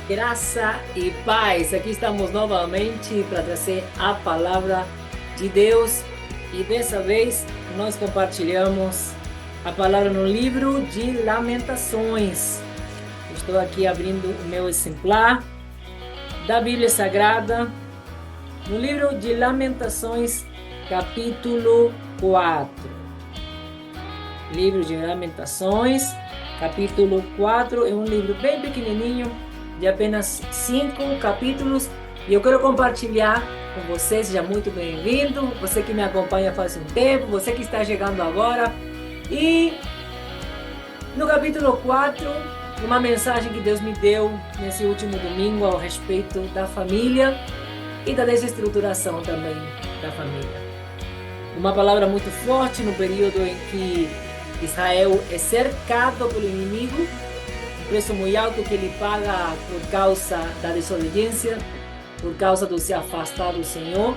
Graça e paz. Aqui estamos novamente para trazer a palavra de Deus e dessa vez nós compartilhamos a palavra no livro de Lamentações. Estou aqui abrindo o meu exemplar da Bíblia Sagrada no livro de Lamentações, capítulo 4. Livro de Lamentações, capítulo 4, é um livro bem pequenininho, de apenas 5 capítulos, e eu quero compartilhar com você. Seja muito bem-vindo, você que me acompanha faz um tempo, você que está chegando agora. E no capítulo 4, uma mensagem que Deus me deu nesse último domingo ao respeito da família e da desestruturação também da família. Uma palavra muito forte no período em que Israel é cercado pelo inimigo, um preço muito alto que ele paga por causa da desobediência, por causa do se afastar do Senhor.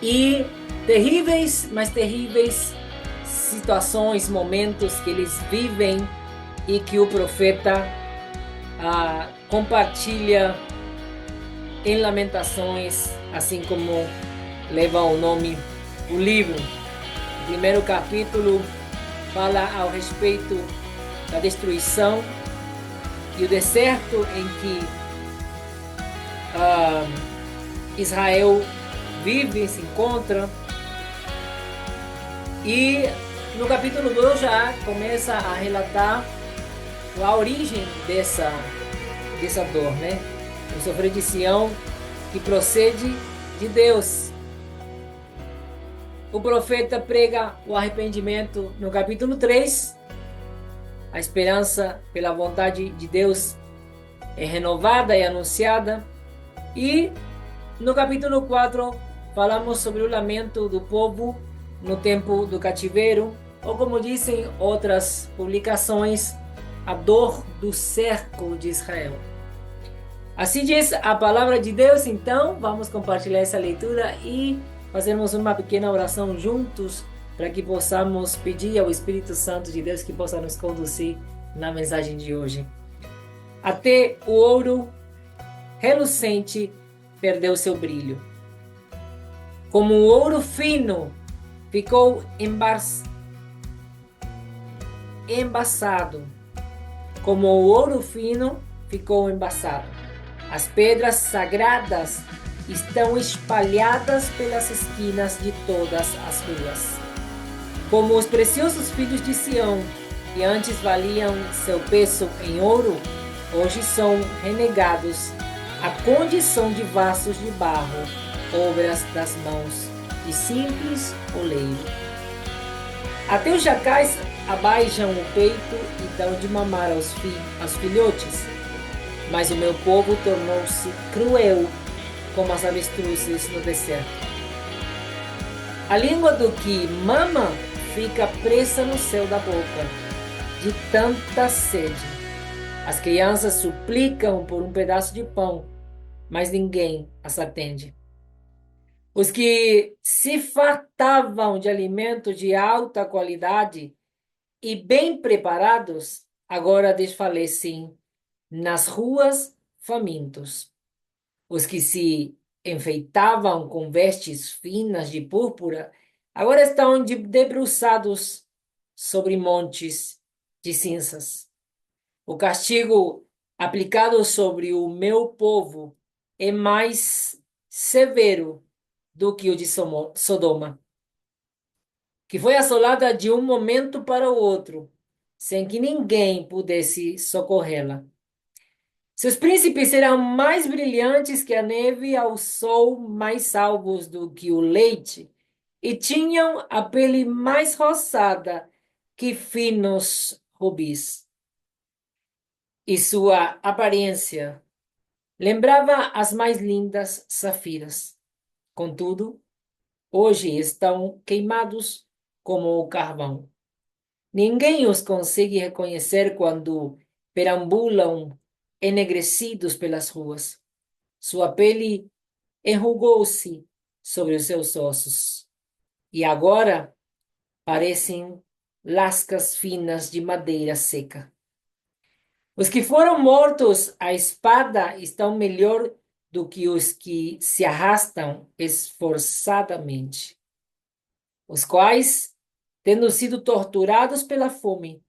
E terríveis, mas terríveis situações, momentos que eles vivem e que o profeta compartilha em Lamentações, assim como leva o nome o livro. O primeiro capítulo fala ao respeito da destruição e o deserto em que Israel vive, se encontra. E no capítulo 2 já começa a relatar a origem dessa dor, né? O sofrer de Sião, que procede de Deus. O profeta prega o arrependimento no capítulo 3. A esperança pela vontade de Deus é renovada e anunciada. E no capítulo 4 falamos sobre o lamento do povo no tempo do cativeiro, ou como dizem outras publicações, a dor do cerco de Israel. Assim diz a palavra de Deus. Então vamos compartilhar essa leitura e fazermos uma pequena oração juntos para que possamos pedir ao Espírito Santo de Deus que possa nos conduzir na mensagem de hoje. Até o ouro relucente perdeu seu brilho. Como o ouro fino ficou embaçado. Como o ouro fino ficou embaçado. As pedras sagradas estão espalhadas pelas esquinas de todas as ruas. Como os preciosos filhos de Sião, que antes valiam seu peso em ouro, hoje são renegados à condição de vasos de barro, obras das mãos de simples oleiro. Até os jacais abaixam o peito e dão de mamar aos filhotes, mas o meu povo tornou-se cruel como as avestruzes no deserto. A língua do que mama fica presa no céu da boca, de tanta sede. As crianças suplicam por um pedaço de pão, mas ninguém as atende. Os que se fartavam de alimento de alta qualidade e bem preparados, agora desfalecem nas ruas famintos. Os que se enfeitavam com vestes finas de púrpura, agora estão debruçados sobre montes de cinzas. O castigo aplicado sobre o meu povo é mais severo do que o de Sodoma, que foi assolada de um momento para o outro, sem que ninguém pudesse socorrê-la. Seus príncipes serão mais brilhantes que a neve ao sol, mais salvos do que o leite, e tinham a pele mais roçada que finos rubis. E sua aparência lembrava as mais lindas safiras. Contudo, hoje estão queimados como o carvão. Ninguém os consegue reconhecer quando perambulam enegrecidos pelas ruas. Sua pele enrugou-se sobre os seus ossos, e agora parecem lascas finas de madeira seca. Os que foram mortos à espada estão melhor do que os que se arrastam esforçadamente, os quais, tendo sido torturados pela fome,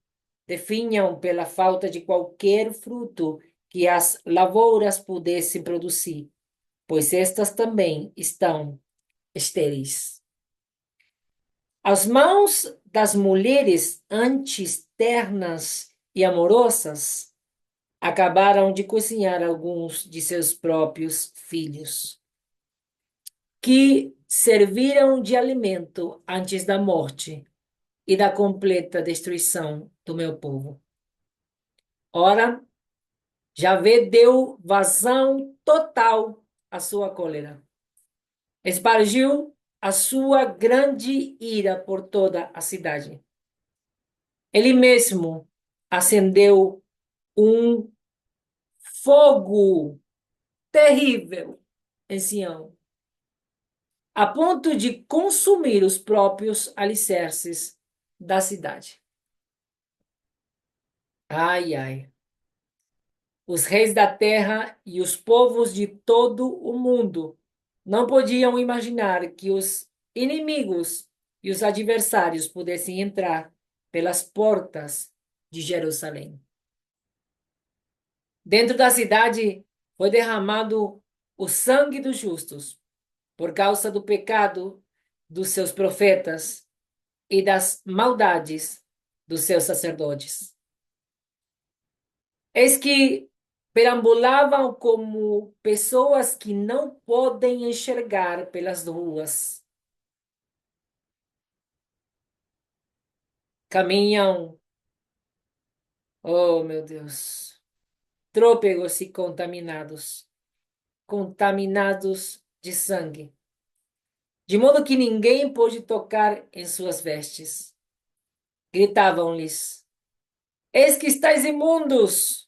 definham pela falta de qualquer fruto que as lavouras pudessem produzir, pois estas também estão estéreis. As mãos das mulheres antes ternas e amorosas acabaram de cozinhar alguns de seus próprios filhos, que serviram de alimento antes da morte e da completa destruição do meu povo. Ora, Javé deu vazão total à sua cólera. Espargiu a sua grande ira por toda a cidade. Ele mesmo acendeu um fogo terrível em Sião, a ponto de consumir os próprios alicerces da cidade. Ai, ai. Os reis da terra e os povos de todo o mundo não podiam imaginar que os inimigos e os adversários pudessem entrar pelas portas de Jerusalém. Dentro da cidade foi derramado o sangue dos justos, por causa do pecado dos seus profetas e das maldades dos seus sacerdotes. Eis que perambulavam como pessoas que não podem enxergar pelas ruas. Caminham, oh meu Deus, trôpegos e contaminados, contaminados de sangue, de modo que ninguém pôde tocar em suas vestes. Gritavam-lhes: Eis que estáis imundos!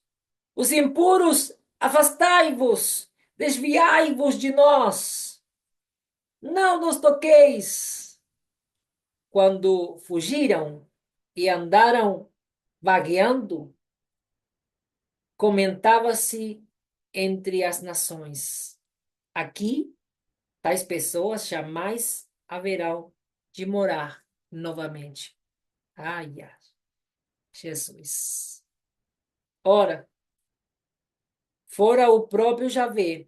Os impuros, afastai-vos, desviai-vos de nós, não nos toqueis. Quando fugiram e andaram vagueando, comentava-se entre as nações: aqui, tais pessoas jamais haverão de morar novamente. Ai, ai, Jesus. Ora, fora o próprio Javé,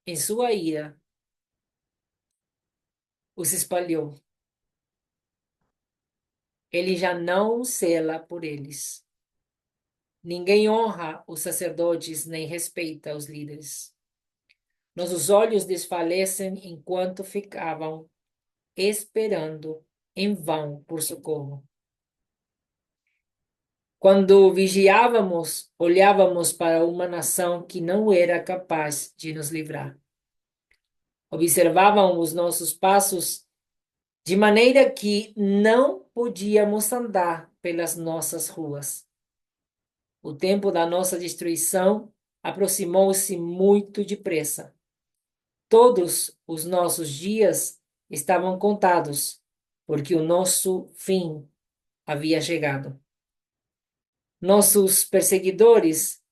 em sua ira, os espalhou. Ele já não zela por eles. Ninguém honra os sacerdotes nem respeita os líderes. Nossos olhos desfalecem enquanto ficavam esperando em vão por socorro. Quando vigiávamos, olhávamos para uma nação que não era capaz de nos livrar. Observavam os nossos passos de maneira que não podíamos andar pelas nossas ruas. O tempo da nossa destruição aproximou-se muito depressa. Todos os nossos dias estavam contados, porque o nosso fim havia chegado. Nossos perseguidores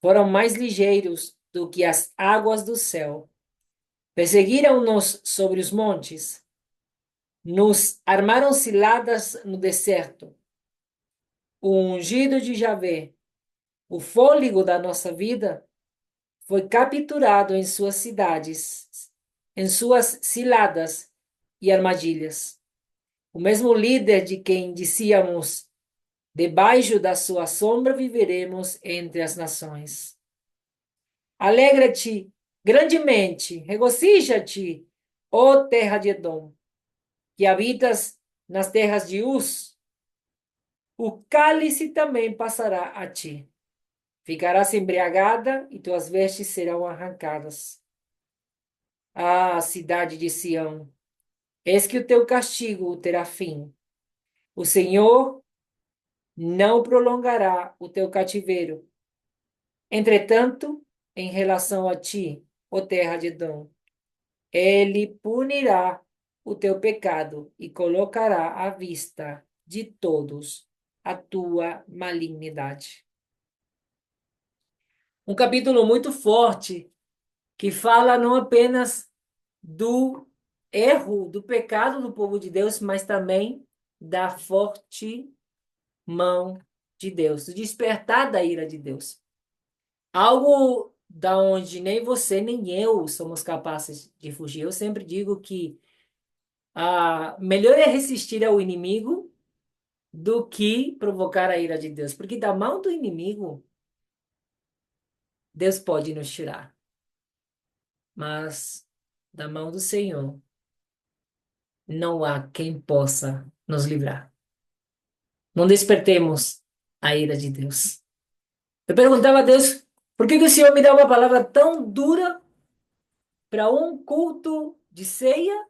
foram mais ligeiros do que as águas do céu. Perseguiram-nos sobre os montes, nos armaram ciladas no deserto. O ungido de Javé, o fôlego da nossa vida, foi capturado em suas cidades, em suas ciladas e armadilhas. O mesmo líder de quem dizíamos, debaixo da sua sombra viveremos entre as nações. Alegra-te grandemente, regozija-te, ó terra de Edom, que habitas nas terras de Uz. O cálice também passará a ti. Ficarás embriagada e tuas vestes serão arrancadas. Ah, cidade de Sião, eis que o teu castigo terá fim. O Senhor não prolongará o teu cativeiro. Entretanto, em relação a ti, ó terra de Edom, ele punirá o teu pecado e colocará à vista de todos a tua malignidade. Um capítulo muito forte que fala não apenas do erro, do pecado do povo de Deus, mas também da forte mão de Deus, do despertar da ira de Deus. Algo da onde nem você nem eu somos capazes de fugir. Eu sempre digo que melhor é resistir ao inimigo do que provocar a ira de Deus, porque da mão do inimigo Deus pode nos tirar, mas da mão do Senhor não há quem possa nos livrar. Não despertemos a ira de Deus. Eu perguntava a Deus, por que que o Senhor me dá uma palavra tão dura para um culto de ceia,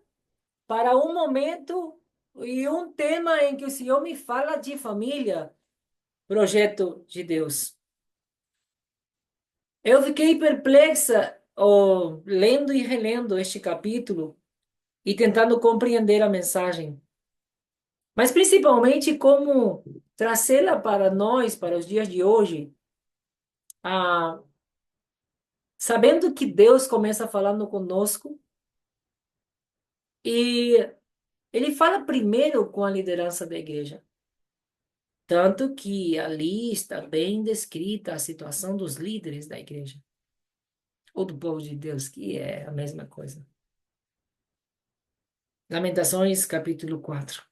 para um momento e um tema em que o Senhor me fala de família, projeto de Deus? Eu fiquei perplexa, lendo e relendo este capítulo e tentando compreender a mensagem, mas principalmente como trazê-la para nós, para os dias de hoje, ah, sabendo que Deus começa falando conosco e ele fala primeiro com a liderança da igreja. Tanto que ali está bem descrita a situação dos líderes da igreja, ou do povo de Deus, que é a mesma coisa. Lamentações, capítulo 4.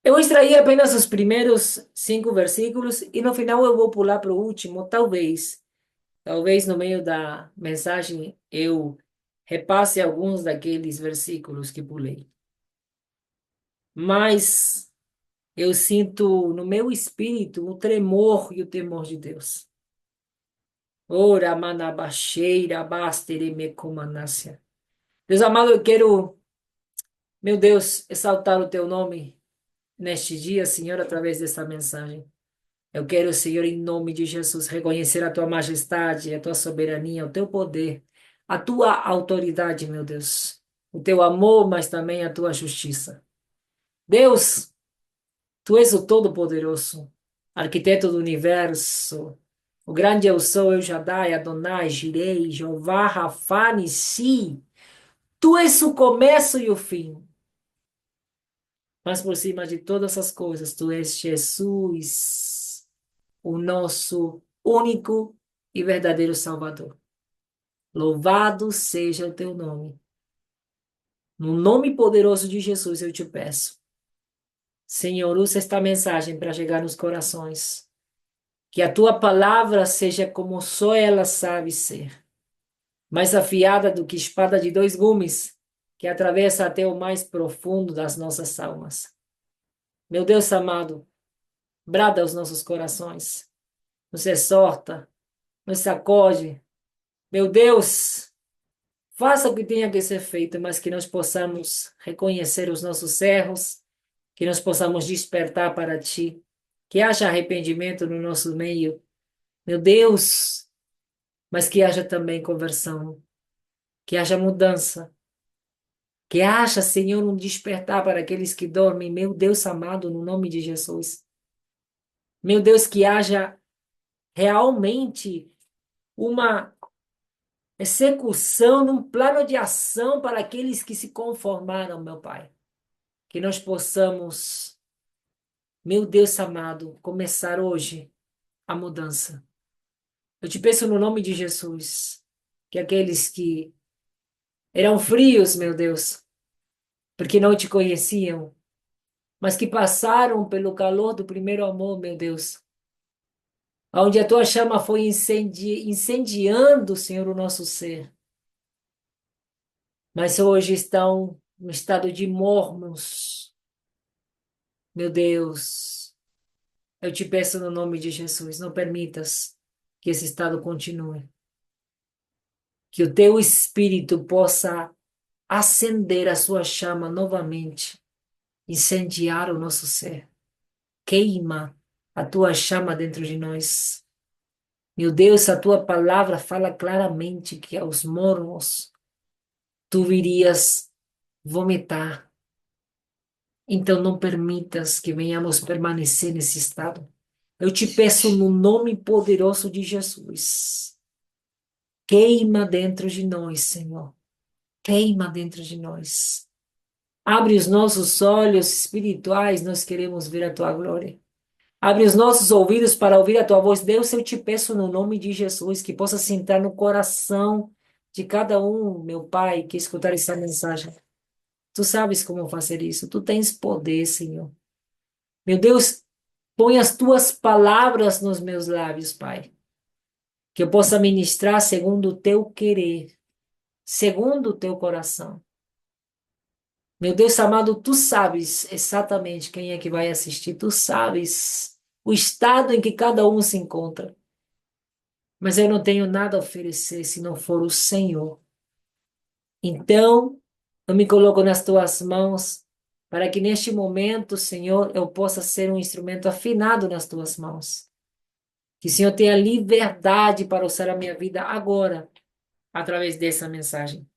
Eu extraí apenas os primeiros 5 versículos e no final eu vou pular para o último, talvez no meio da mensagem eu repasse alguns daqueles versículos que pulei. Mas eu sinto no meu espírito o tremor e o temor de Deus. Ora, manabaxeira, bastere me comanácia. Deus amado, eu quero, meu Deus, exaltar o teu nome neste dia, Senhor, através dessa mensagem. Eu quero, Senhor, em nome de Jesus, reconhecer a tua majestade, a tua soberania, o teu poder, a tua autoridade, meu Deus. O teu amor, mas também a tua justiça. Deus, tu és o Todo-Poderoso, arquiteto do universo. O grande eu sou, El Shaddai, Adonai, Jirei, Jeová, Rafá, Nissi. Tu és o começo e o fim. Mas por cima de todas as coisas, tu és Jesus, o nosso único e verdadeiro Salvador. Louvado seja o teu nome. No nome poderoso de Jesus eu te peço. Senhor, usa esta mensagem para chegar nos corações. Que a tua palavra seja como só ela sabe ser. Mais afiada do que espada de 2 gumes, que atravessa até o mais profundo das nossas almas. Meu Deus amado, brada aos nossos corações, nos exorta, nos sacode. Meu Deus, faça o que tenha que ser feito, mas que nós possamos reconhecer os nossos erros, que nós possamos despertar para Ti, que haja arrependimento no nosso meio, meu Deus, mas que haja também conversão, que haja mudança, que haja, Senhor, um despertar para aqueles que dormem, meu Deus amado, no nome de Jesus. Meu Deus, que haja realmente uma execução num plano de ação para aqueles que se conformaram, meu Pai. Que nós possamos, meu Deus amado, começar hoje a mudança. Eu te peço no nome de Jesus, que aqueles que eram frios, meu Deus, porque não te conheciam, mas que passaram pelo calor do primeiro amor, meu Deus, onde a tua chama foi incendiando, Senhor, o nosso ser, mas hoje estão no estado de mormos. Meu Deus, eu te peço no nome de Jesus, não permitas que esse estado continue. Que o teu espírito possa acender a sua chama novamente, incendiar o nosso ser. Queima a tua chama dentro de nós. Meu Deus, a tua palavra fala claramente que aos mormos tu virias vomitar. Então não permitas que venhamos permanecer nesse estado. Eu te peço no nome poderoso de Jesus. Queima dentro de nós, Senhor. Queima dentro de nós. Abre os nossos olhos espirituais, nós queremos ver a tua glória. Abre os nossos ouvidos para ouvir a tua voz. Deus, eu te peço no nome de Jesus, que possa se entrar no coração de cada um, meu Pai, que escutar essa mensagem. Tu sabes como fazer isso. Tu tens poder, Senhor. Meu Deus, põe as tuas palavras nos meus lábios, Pai. Que eu possa ministrar segundo o teu querer, segundo o teu coração. Meu Deus amado, tu sabes exatamente quem é que vai assistir. Tu sabes o estado em que cada um se encontra. Mas eu não tenho nada a oferecer se não for o Senhor. Então, eu me coloco nas tuas mãos para que neste momento, Senhor, eu possa ser um instrumento afinado nas tuas mãos. Que o Senhor tenha liberdade para usar a minha vida agora, através dessa mensagem.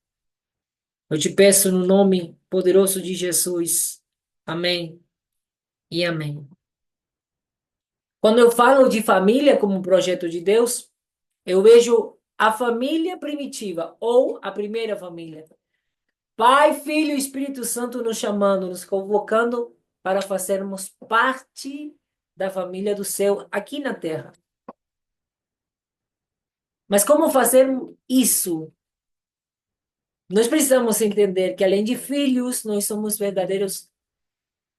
Eu te peço no nome poderoso de Jesus. Amém e amém. Quando eu falo de família como um projeto de Deus, eu vejo a família primitiva ou a primeira família. Pai, Filho e Espírito Santo nos chamando, nos convocando para fazermos parte da família do céu aqui na terra. Mas como fazer isso? Nós precisamos entender que, além de filhos, nós somos verdadeiros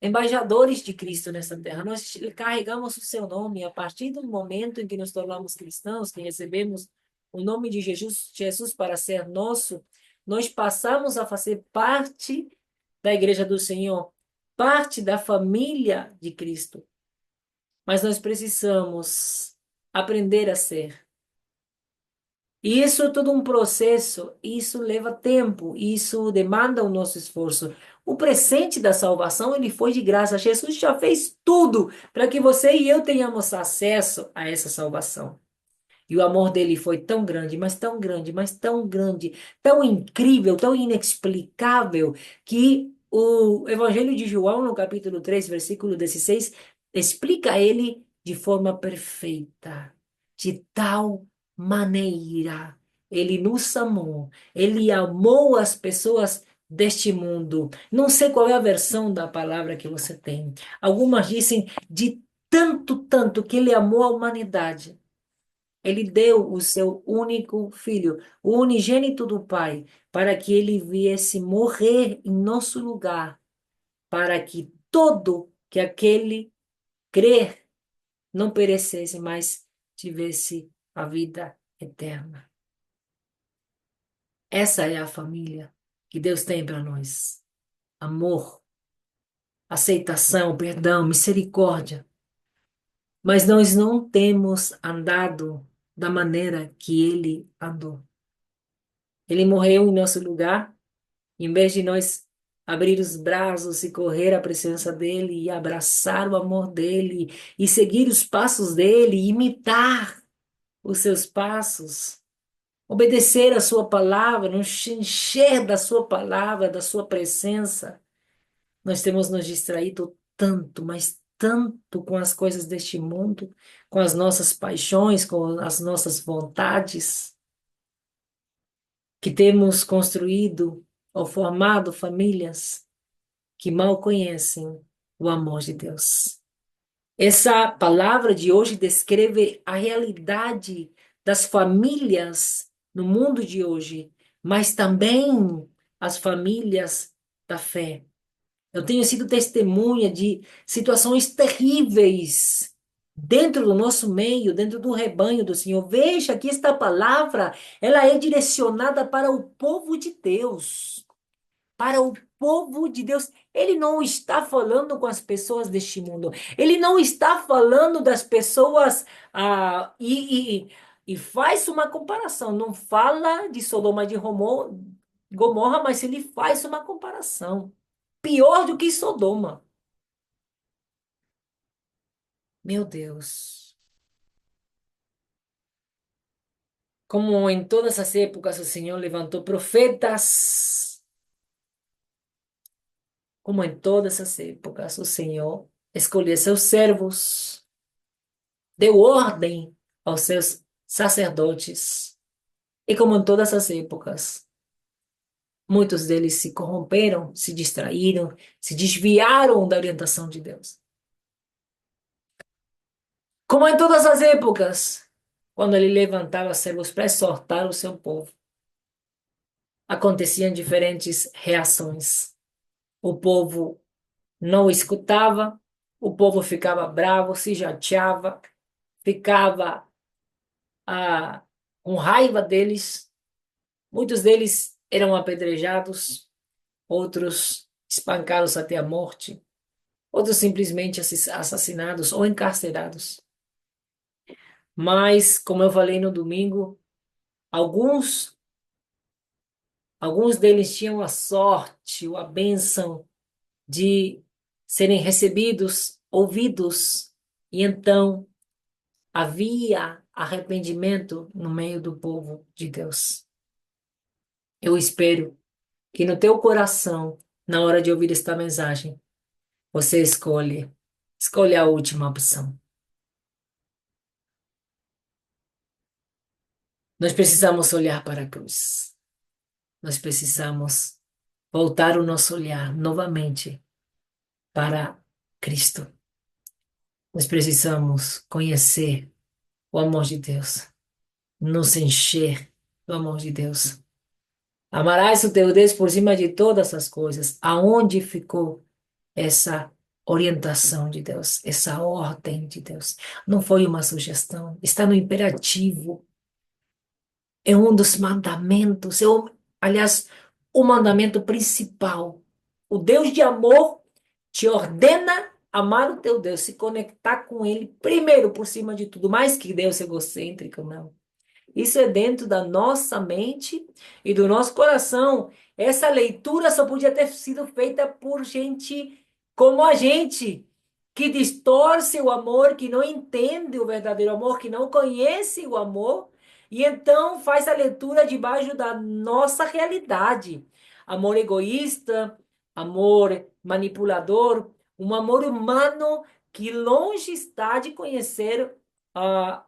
embaixadores de Cristo nessa terra. Nós carregamos o seu nome. A partir do momento em que nos tornamos cristãos, que recebemos o nome de Jesus para ser nosso, nós passamos a fazer parte da igreja do Senhor, parte da família de Cristo. Mas nós precisamos aprender a ser. E isso é todo um processo, isso leva tempo, isso demanda o nosso esforço. O presente da salvação, ele foi de graça. Jesus já fez tudo para que você e eu tenhamos acesso a essa salvação. E o amor dele foi tão grande, mas tão grande, mas tão grande, tão incrível, tão inexplicável, que o Evangelho de João, no capítulo 3 versículo 16, explica ele de forma perfeita. De tal maneira, ele nos amou, ele amou as pessoas deste mundo. Não sei qual é a versão da palavra que você tem. Algumas dizem de tanto, tanto que ele amou a humanidade. Ele deu o seu único filho, o unigênito do Pai, para que ele viesse morrer em nosso lugar, para que todo que aquele crer não perecesse, mas tivesse a vida eterna. Essa é a família que Deus tem para nós. Amor, aceitação, perdão, misericórdia. Mas nós não temos andado da maneira que ele andou. Ele morreu em nosso lugar. Em vez de nós abrir os braços e correr à presença dele e abraçar o amor dele e seguir os passos dele, imitar os seus passos, obedecer a sua palavra, nos encher da sua palavra, da sua presença, nós temos nos distraído tanto, mas tanto com as coisas deste mundo, com as nossas paixões, com as nossas vontades, que temos construído ou formado famílias que mal conhecem o amor de Deus. Essa palavra de hoje descreve a realidade das famílias no mundo de hoje, mas também as famílias da fé. Eu tenho sido testemunha de situações terríveis dentro do nosso meio, dentro do rebanho do Senhor. Veja que esta palavra, ela é direcionada para o povo de Deus, para o povo de Deus. Ele não está falando com as pessoas deste mundo. Ele não está falando das pessoas e faz uma comparação. Não fala de Sodoma e de Gomorra, mas ele faz uma comparação. Pior do que Sodoma. Meu Deus. Como em todas as épocas o Senhor levantou profetas, como em todas as épocas o Senhor escolheu seus servos, deu ordem aos seus sacerdotes. E como em todas as épocas, muitos deles se corromperam, se distraíram, se desviaram da orientação de Deus. Como em todas as épocas, quando ele levantava servos para exortar o seu povo, aconteciam diferentes reações. O povo não o escutava, o povo ficava bravo, se chateava, ficava ah, com raiva deles. Muitos deles eram apedrejados, outros espancados até a morte, outros simplesmente assassinados ou encarcerados. Mas, como eu falei no domingo, alguns, alguns deles tinham a sorte ou a bênção de serem recebidos, ouvidos, e então havia arrependimento no meio do povo de Deus. Eu espero que no teu coração, na hora de ouvir esta mensagem, você escolhe a última opção. Nós precisamos olhar para a cruz. Nós precisamos voltar o nosso olhar novamente para Cristo. Nós precisamos conhecer o amor de Deus, nos encher do amor de Deus. Amarás o teu Deus por cima de todas as coisas. Aonde ficou essa orientação de Deus, essa ordem de Deus? Não foi uma sugestão, está no imperativo. É um dos mandamentos, aliás, o mandamento principal. O Deus de amor te ordena amar o teu Deus, se conectar com ele primeiro por cima de tudo, mais que Deus egocêntrico, não. Isso é dentro da nossa mente e do nosso coração. Essa leitura só podia ter sido feita por gente como a gente, que distorce o amor, que não entende o verdadeiro amor, que não conhece o amor, e então faz a leitura debaixo da nossa realidade. Amor egoísta, amor manipulador, um amor humano que longe está de conhecer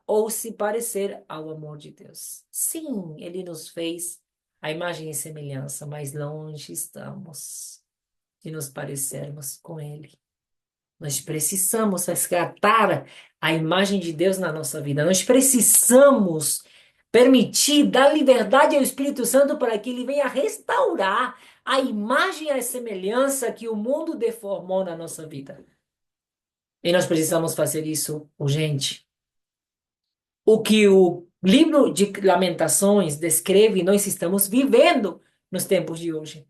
ou se parecer ao amor de Deus. Sim, ele nos fez a imagem e semelhança, mas longe estamos de nos parecermos com ele. Nós precisamos resgatar a imagem de Deus na nossa vida. Nós precisamos permitir, dar liberdade ao Espírito Santo para que ele venha restaurar a imagem e a semelhança que o mundo deformou na nossa vida. E nós precisamos fazer isso urgente. O que o livro de Lamentações descreve, nós estamos vivendo nos tempos de hoje.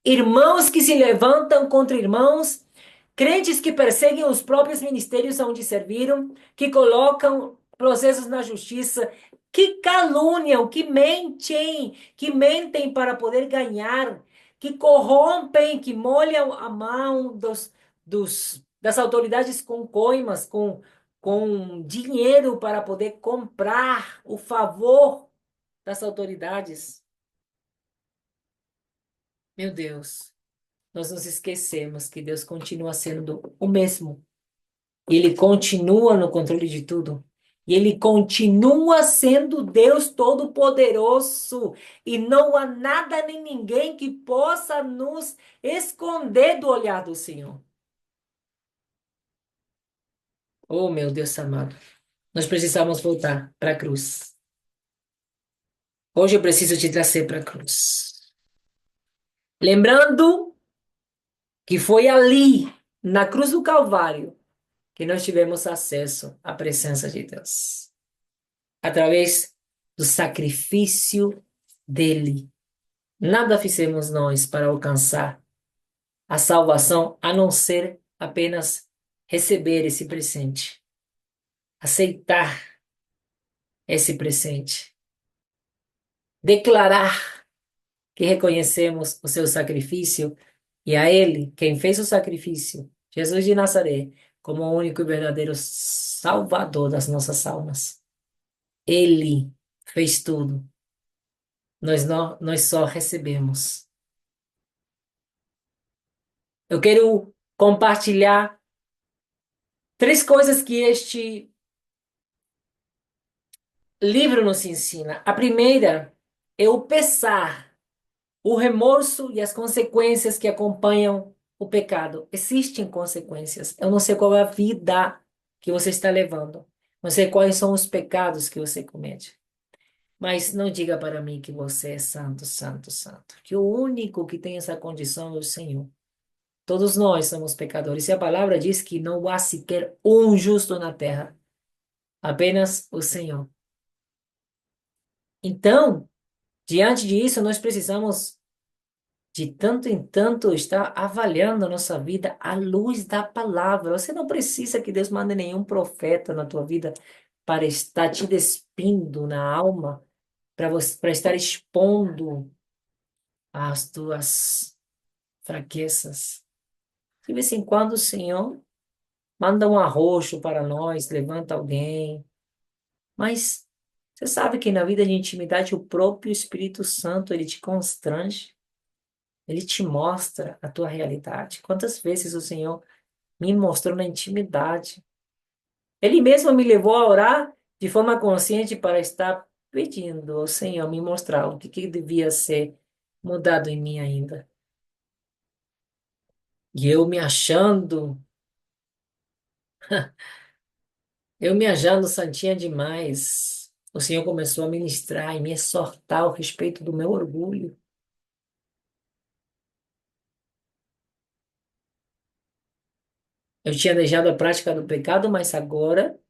Irmãos que se levantam contra irmãos, crentes que perseguem os próprios ministérios onde serviram, que colocam processos na justiça, que caluniam, que mentem para poder ganhar, que corrompem, que molham a mão das autoridades com coimas, com dinheiro para poder comprar o favor das autoridades. Meu Deus, nós nos esquecemos que Deus continua sendo o mesmo. E Ele continua no controle de tudo. E Ele continua sendo Deus Todo-Poderoso. E não há nada nem ninguém que possa nos esconder do olhar do Senhor. Oh, meu Deus amado. Nós precisamos voltar para a cruz. Hoje eu preciso te trazer para a cruz. Lembrando que foi ali, na cruz do Calvário, que nós tivemos acesso à presença de Deus. Através do sacrifício dele. Nada fizemos nós para alcançar a salvação, a não ser apenas receber esse presente. Aceitar esse presente. Declarar que reconhecemos o seu sacrifício e a ele, quem fez o sacrifício, Jesus de Nazaré, como o único e verdadeiro Salvador das nossas almas. Ele fez tudo. Nós só recebemos. Eu quero compartilhar três coisas que este livro nos ensina. A primeira é o pesar, o remorso e as consequências que acompanham o pecado. Existem consequências. Eu não sei qual é a vida que você está levando. Não sei quais são os pecados que você comete. Mas não diga para mim que você é santo, santo, santo. Que o único que tem essa condição é o Senhor. Todos nós somos pecadores. E a palavra diz que não há sequer um justo na terra, apenas o Senhor. Então, diante disso, nós precisamos de tanto em tanto estar avaliando a nossa vida à luz da palavra. Você não precisa que Deus mande nenhum profeta na tua vida para estar te despindo na alma, para estar expondo as tuas fraquezas. De vez em quando o Senhor manda um arroxo para nós, levanta alguém. Mas você sabe que na vida de intimidade o próprio Espírito Santo ele te constrange, ele te mostra a tua realidade. Quantas vezes o Senhor me mostrou na intimidade? Ele mesmo me levou a orar de forma consciente para estar pedindo ao Senhor me mostrar o que devia ser mudado em mim ainda. E eu me achando santinha demais. O Senhor começou a ministrar e me exortar ao respeito do meu orgulho. Eu tinha deixado a prática do pecado, mas agora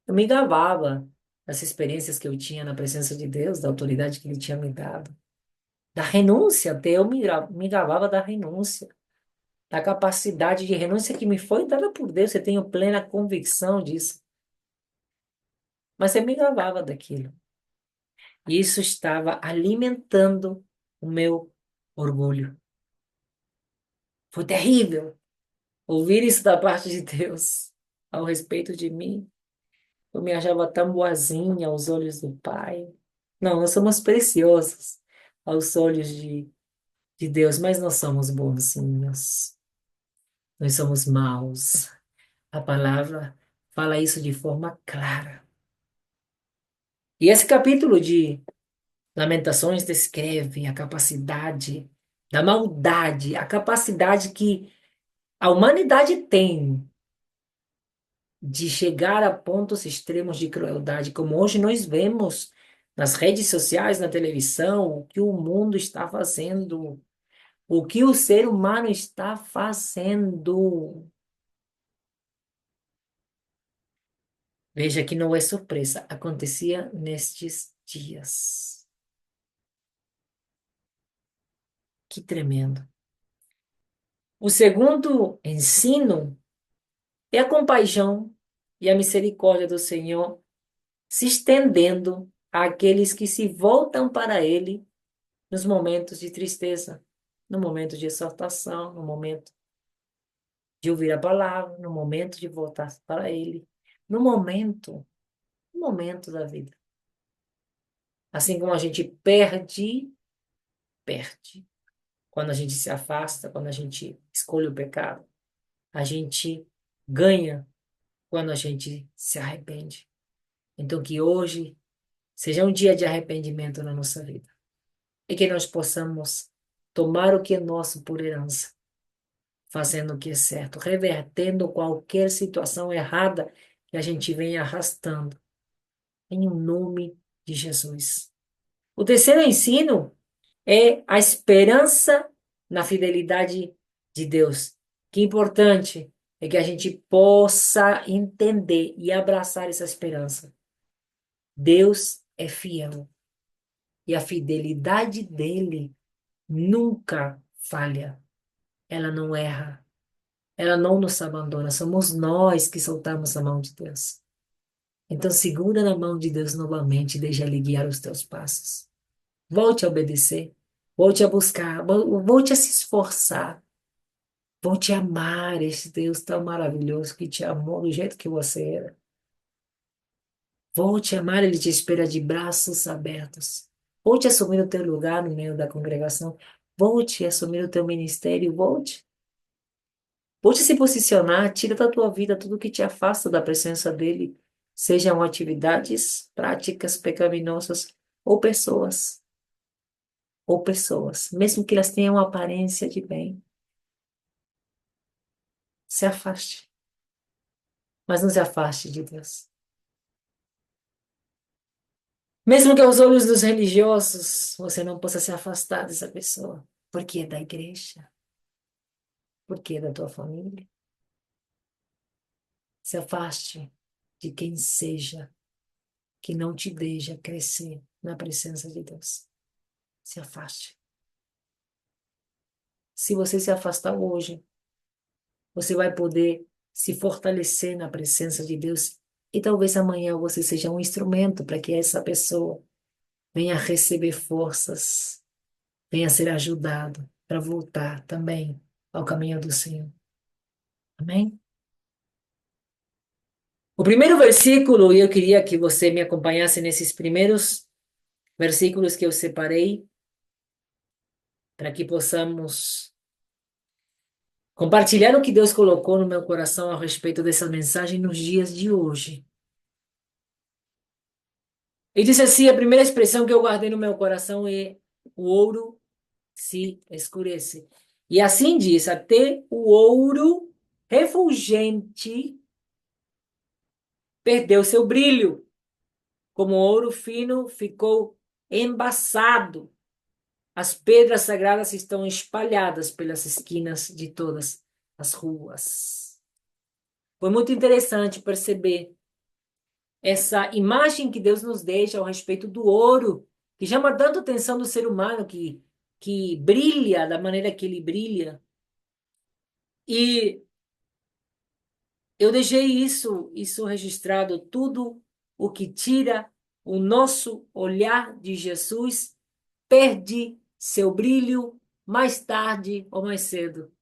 eu me gabava das experiências que eu tinha na presença de Deus, da autoridade que Ele tinha me dado. Da renúncia, até eu me gabava da renúncia, da capacidade de renúncia que me foi dada por Deus. Eu tenho plena convicção disso. Mas eu me gabava daquilo. E isso estava alimentando o meu orgulho. Foi terrível ouvir isso da parte de Deus ao respeito de mim. Eu me achava tão boazinha aos olhos do Pai. Não, nós somos preciosos aos olhos de Deus, mas nós somos bonzinhos. Nós somos maus. A palavra fala isso de forma clara. E esse capítulo de Lamentações descreve a capacidade da maldade, a capacidade que a humanidade tem de chegar a pontos extremos de crueldade, como hoje nós vemos nas redes sociais, na televisão, o que o mundo está fazendo, o que o ser humano está fazendo. Veja que não é surpresa, acontecia nestes dias. Que tremendo. O segundo ensino é a compaixão e a misericórdia do Senhor se estendendo àqueles que se voltam para Ele nos momentos de tristeza, no momento de exortação, no momento de ouvir a palavra, no momento de voltar para Ele, no momento da vida. Assim como a gente perde, perde. Quando a gente se afasta, quando a gente escolhe o pecado, a gente ganha quando a gente se arrepende. Então, que hoje seja um dia de arrependimento na nossa vida e que nós possamos tomar o que é nosso por herança, fazendo o que é certo, revertendo qualquer situação errada que a gente venha arrastando, em nome de Jesus. O terceiro ensino é a esperança na fidelidade de Deus. Que importante é que a gente possa entender e abraçar essa esperança. Deus é fiel e a fidelidade dele nunca falha. Ela não erra. Ela não nos abandona. Somos nós que soltamos a mão de Deus. Então, segura na mão de Deus novamente e deixa Ele guiar os teus passos. Volte a obedecer. Volte a buscar. Volte a se esforçar. Volte a amar esse Deus tão maravilhoso que te amou do jeito que você era. Volte a amar, Ele te espera de braços abertos. Volte a assumir o teu lugar no meio da congregação. Volte a assumir o teu ministério. Volte. Volte a se posicionar. Tira da tua vida tudo que te afasta da presença dEle. Sejam atividades, práticas pecaminosas ou pessoas. ou pessoas, mesmo que elas tenham aparência de bem, se afaste. Mas não se afaste de Deus. Mesmo que aos olhos dos religiosos você não possa se afastar dessa pessoa, porque é da igreja, porque é da tua família. Se afaste de quem seja que não te deixa crescer na presença de Deus. Se afaste. Se você se afastar hoje, você vai poder se fortalecer na presença de Deus e talvez amanhã você seja um instrumento para que essa pessoa venha receber forças, venha ser ajudado para voltar também ao caminho do Senhor. Amém? O primeiro versículo, e eu queria que você me acompanhasse nesses primeiros versículos que eu separei, para que possamos compartilhar o que Deus colocou no meu coração a respeito dessa mensagem nos dias de hoje. E disse assim: a primeira expressão que eu guardei no meu coração é: o ouro se escurece. E assim diz: até o ouro refulgente perdeu seu brilho, como o ouro fino ficou embaçado. As pedras sagradas estão espalhadas pelas esquinas de todas as ruas. Foi muito interessante perceber essa imagem que Deus nos deixa ao respeito do ouro, que chama tanto a atenção do ser humano, que brilha da maneira que ele brilha. E eu deixei isso registrado, tudo o que tira o nosso olhar de Jesus perde seu brilho mais tarde ou mais cedo.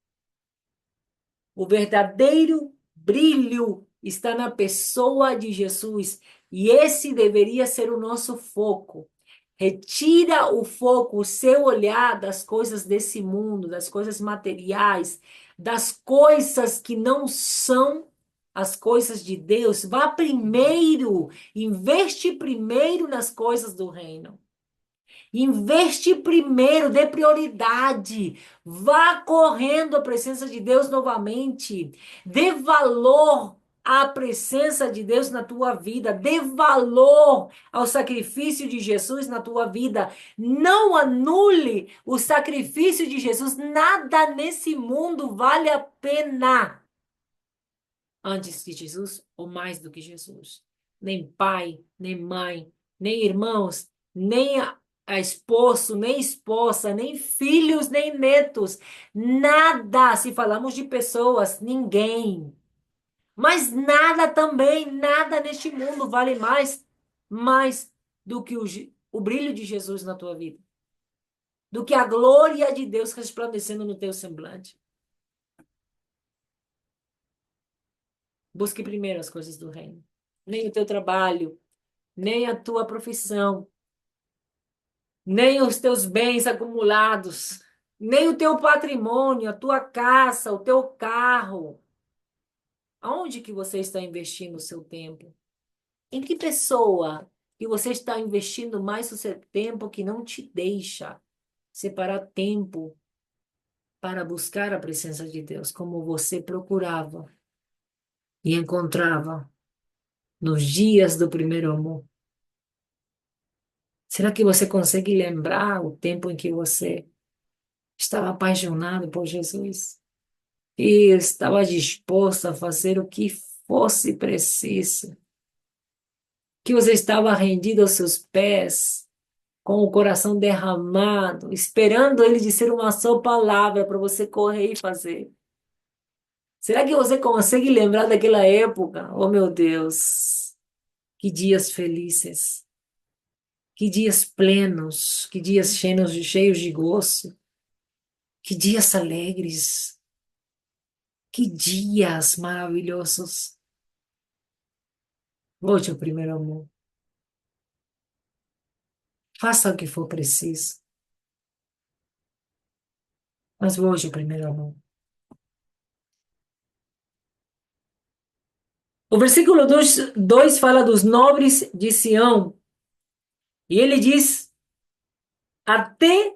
O verdadeiro brilho está na pessoa de Jesus e esse deveria ser o nosso foco. Retira o foco, o seu olhar das coisas desse mundo, das coisas materiais, das coisas que não são as coisas de Deus. Vá primeiro, investe primeiro nas coisas do reino. Investe primeiro, dê prioridade. Vá correndo à presença de Deus novamente. Dê valor à presença de Deus na tua vida. Dê valor ao sacrifício de Jesus na tua vida. Não anule o sacrifício de Jesus. Nada nesse mundo vale a pena antes de Jesus ou mais do que Jesus. Nem pai, nem mãe, nem irmãos, nem a esposo, nem esposa, nem filhos, nem netos. Nada, se falamos de pessoas, ninguém. Mas nada também, nada neste mundo vale mais do que o brilho de Jesus na tua vida. Do que a glória de Deus resplandecendo no teu semblante. Busque primeiro as coisas do reino. Nem o teu trabalho, nem a tua profissão, nem os teus bens acumulados, nem o teu patrimônio, a tua casa, o teu carro. Aonde que você está investindo o seu tempo? Em que pessoa que você está investindo mais o seu tempo que não te deixa separar tempo para buscar a presença de Deus, como você procurava e encontrava nos dias do primeiro amor? Será que você consegue lembrar o tempo em que você estava apaixonado por Jesus e estava disposto a fazer o que fosse preciso? Que você estava rendido aos seus pés, com o coração derramado, esperando ele dizer uma só palavra para você correr e fazer? Será que você consegue lembrar daquela época? Oh, meu Deus, que dias felizes, que dias plenos, que dias cheios de gozo. Que dias alegres, que dias maravilhosos. Volte ao primeiro amor. Faça o que for preciso, mas volte ao primeiro amor. O versículo 2 fala dos nobres de Sião. E ele diz: até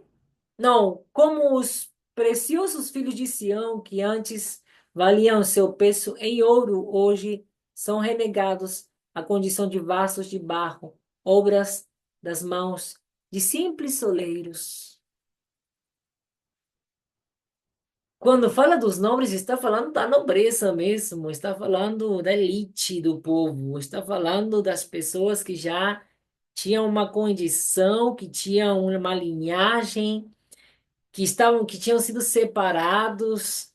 Não, como os preciosos filhos de Sião, que antes valiam seu peso em ouro, hoje são renegados à condição de vasos de barro, obras das mãos de simples soleiros. Quando fala dos nobres, está falando da nobreza mesmo, está falando da elite do povo, está falando das pessoas que já tinham uma condição, que tinham uma linhagem, que tinham sido separados,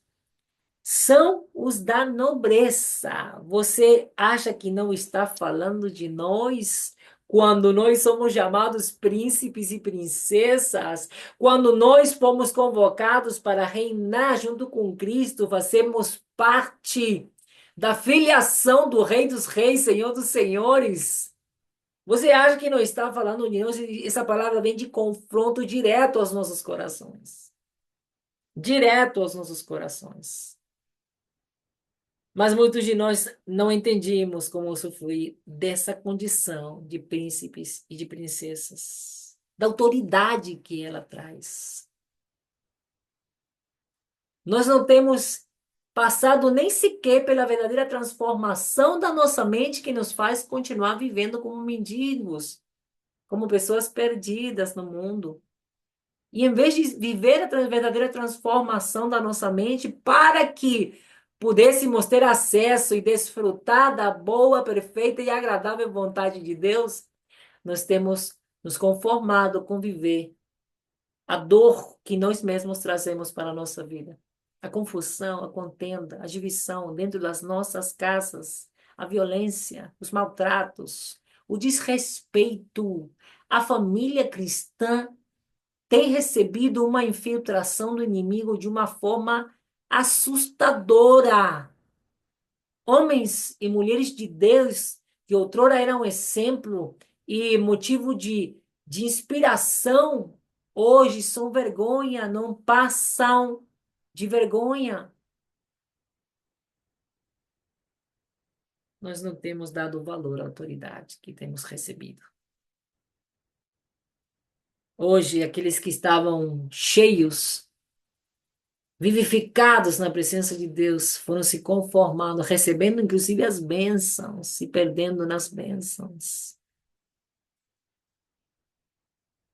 são os da nobreza. Você acha que não está falando de nós? Quando nós somos chamados príncipes e princesas, quando nós fomos convocados para reinar junto com Cristo, fazemos parte da filiação do Rei dos Reis, Senhor dos Senhores. Você acha que não está falando de nós? Essa palavra vem de confronto direto aos nossos corações. Direto aos nossos corações. Mas muitos de nós não entendíamos como usufruir dessa condição de príncipes e de princesas, da autoridade que ela traz. Nós não temos passado nem sequer pela verdadeira transformação da nossa mente que nos faz continuar vivendo como mendigos, como pessoas perdidas no mundo. E em vez de viver a verdadeira transformação da nossa mente, para que pudéssemos ter acesso e desfrutar da boa, perfeita e agradável vontade de Deus, nós temos nos conformado com viver a dor que nós mesmos trazemos para a nossa vida. A confusão, a contenda, a divisão dentro das nossas casas, a violência, os maltratos, o desrespeito. A família cristã tem recebido uma infiltração do inimigo de uma forma assustadora. Homens e mulheres de Deus, que outrora eram exemplo e motivo de inspiração, hoje são vergonha, não passam de vergonha. Nós não temos dado valor à autoridade que temos recebido. Hoje, aqueles que estavam cheios, vivificados na presença de Deus, foram se conformando, recebendo inclusive as bênçãos, se perdendo nas bênçãos,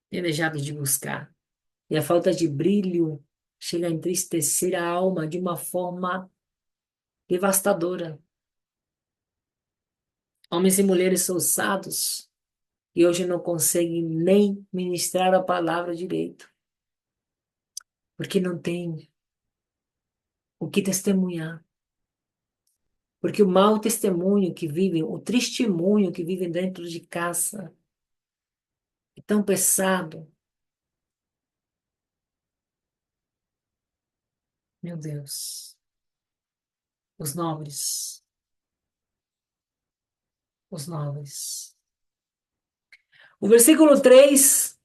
têm deixado de buscar. E a falta de brilho chega a entristecer a alma de uma forma devastadora. Homens e mulheres ousados que hoje não conseguem nem ministrar a palavra direito, porque não tem o que testemunhar. Porque o mau testemunho que vivem, o testemunho que vivem dentro de casa, é tão pesado. Meu Deus, os nobres, os nobres. O versículo 3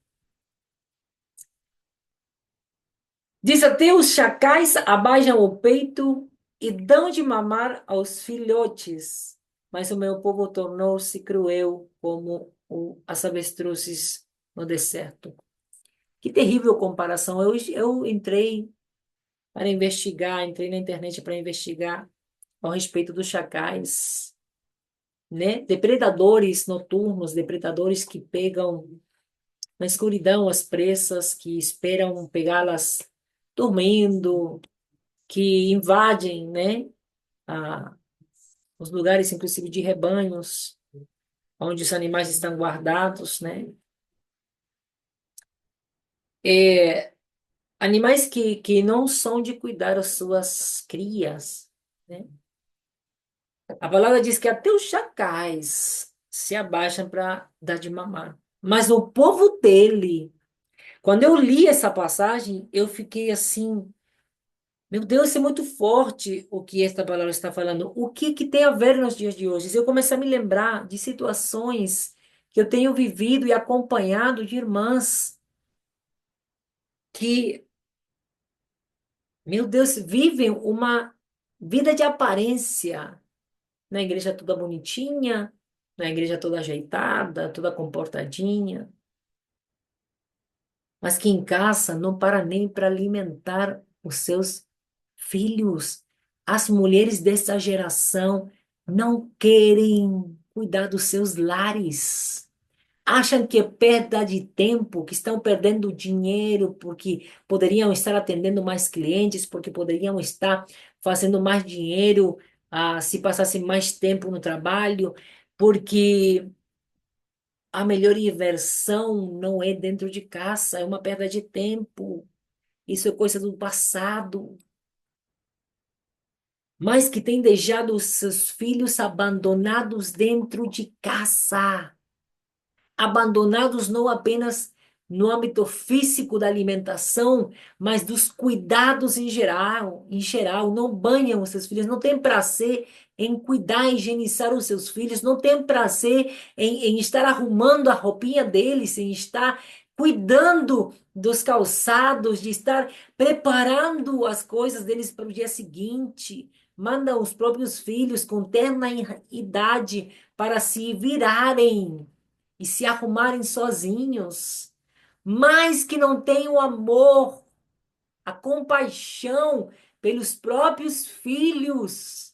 diz: até os chacais abaixam o peito e dão de mamar aos filhotes, mas o meu povo tornou-se cruel como as avestruzes no deserto. Que terrível comparação. Eu entrei para investigar, entrei na internet para investigar a respeito dos chacais, né? Depredadores noturnos, depredadores que pegam na escuridão as presas, que esperam pegá-las dormindo, que invadem, né? a- os lugares, inclusive de rebanhos, onde os animais estão guardados, né? É, animais que não são de cuidar as suas crias, né? A palavra diz que até os chacais se abaixam para dar de mamar. Mas o povo dele, quando eu li essa passagem, eu fiquei assim, meu Deus, isso é muito forte o que esta palavra está falando. O que que tem a ver nos dias de hoje? Eu comecei a me lembrar de situações que eu tenho vivido e acompanhado de irmãs que, meu Deus, vivem uma vida de aparência. Na igreja toda bonitinha, na igreja toda ajeitada, toda comportadinha. mas que em casa não para nem para alimentar os seus filhos. As mulheres dessa geração não querem cuidar dos seus lares. Acham que é perda de tempo, que estão perdendo dinheiro porque poderiam estar atendendo mais clientes, porque poderiam estar fazendo mais dinheiro, se passassem mais tempo no trabalho, porque a melhor diversão não é dentro de casa, é uma perda de tempo. Isso é coisa do passado. Mas que tem deixado os seus filhos abandonados dentro de casa. Abandonados não apenas no âmbito físico da alimentação, mas dos cuidados em geral, não banham os seus filhos, não tem prazer em cuidar, higienizar os seus filhos, não tem prazer em estar arrumando a roupinha deles, em estar cuidando dos calçados, de estar preparando as coisas deles para o dia seguinte. Mandam os próprios filhos com terna idade para se virarem e se arrumarem sozinhos, mas que não têm o amor, a compaixão pelos próprios filhos.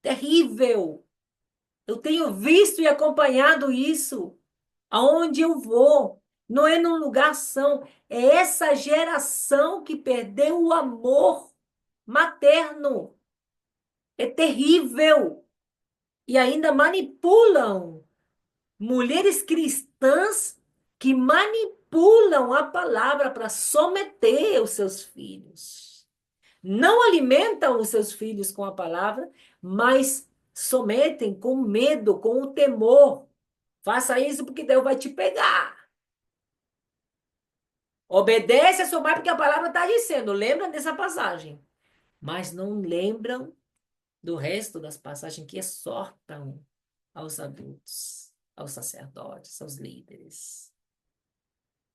Terrível! Eu tenho visto e acompanhado isso aonde eu vou. Não é num lugar são, é essa geração que perdeu o amor materno. É terrível. E ainda manipulam mulheres cristãs que manipulam a palavra para someter os seus filhos. Não alimentam os seus filhos com a palavra, mas sometem com medo, com o temor. Faça isso porque Deus vai te pegar. Obedece a sua mãe porque a palavra está dizendo. Lembram dessa passagem. Mas não lembram do resto das passagens que exortam aos adultos, aos sacerdotes, aos líderes.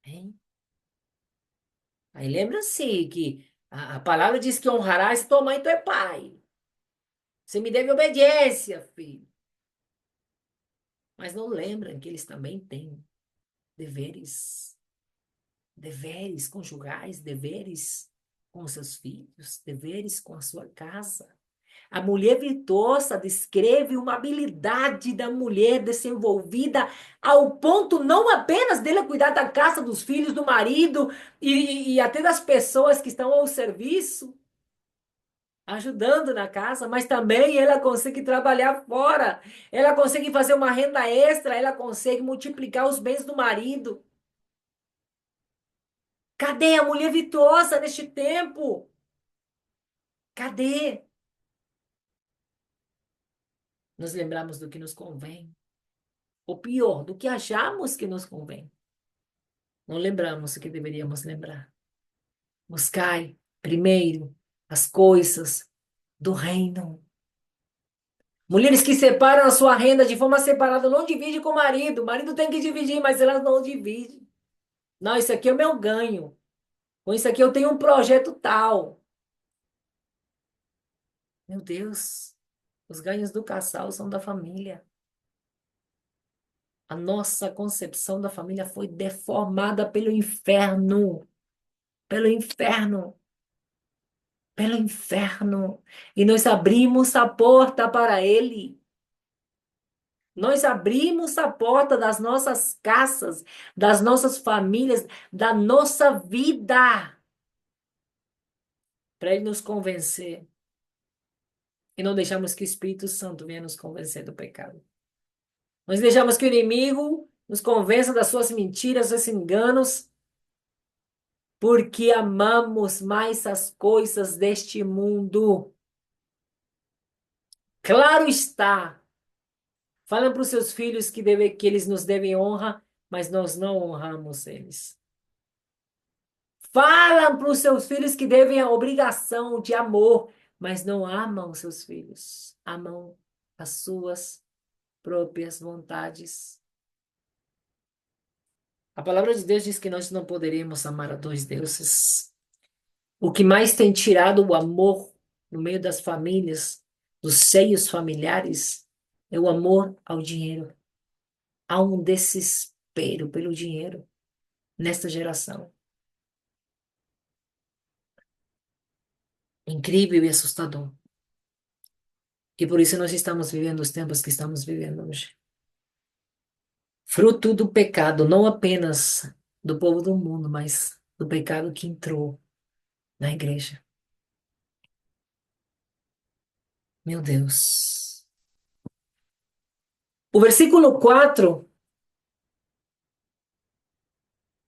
Hein? Aí lembra-se que a palavra diz que honrarás tua mãe e teu pai. Você me deve obediência, filho. Mas não lembram que eles também têm deveres, deveres conjugais, deveres com seus filhos, deveres com a sua casa. A mulher virtuosa descreve uma habilidade da mulher desenvolvida ao ponto não apenas dela cuidar da casa, dos filhos, do marido e até das pessoas que estão ao serviço, ajudando na casa, mas também ela consegue trabalhar fora, ela consegue fazer uma renda extra, ela consegue multiplicar os bens do marido. Cadê a mulher virtuosa neste tempo? Cadê? Nos lembramos do que nos convém. Ou pior, do que achamos que nos convém. Não lembramos o que deveríamos lembrar. Buscai primeiro as coisas do reino. Mulheres que separam a sua renda de forma separada, não divide com o marido. O marido tem que dividir, mas elas não dividem. Não, isso aqui é o meu ganho. Com isso aqui eu tenho um projeto tal. Meu Deus, os ganhos do casal são da família. A nossa concepção da família foi deformada pelo inferno. Pelo inferno. Pelo inferno. E nós abrimos a porta para ele. Nós abrimos a porta das nossas casas, das nossas famílias, da nossa vida, para ele nos convencer. E não deixamos que o Espírito Santo venha nos convencer do pecado. Nós deixamos que o inimigo nos convença das suas mentiras, dos seus enganos, porque amamos mais as coisas deste mundo. Claro está. Fala para os seus filhos que eles nos devem honra, mas nós não honramos eles. Falam para os seus filhos que devem a obrigação de amor, mas não amam os seus filhos. Amam as suas próprias vontades. A palavra de Deus diz que nós não poderemos amar a dois deuses. O que mais tem tirado o amor no meio das famílias, dos seios familiares, é o amor ao dinheiro. Há um desespero pelo dinheiro. nesta geração. Incrível e assustador. E por isso nós estamos vivendo os tempos que estamos vivendo hoje. Fruto do pecado, não apenas do povo do mundo, mas do pecado que entrou na igreja. Meu Deus. O versículo 4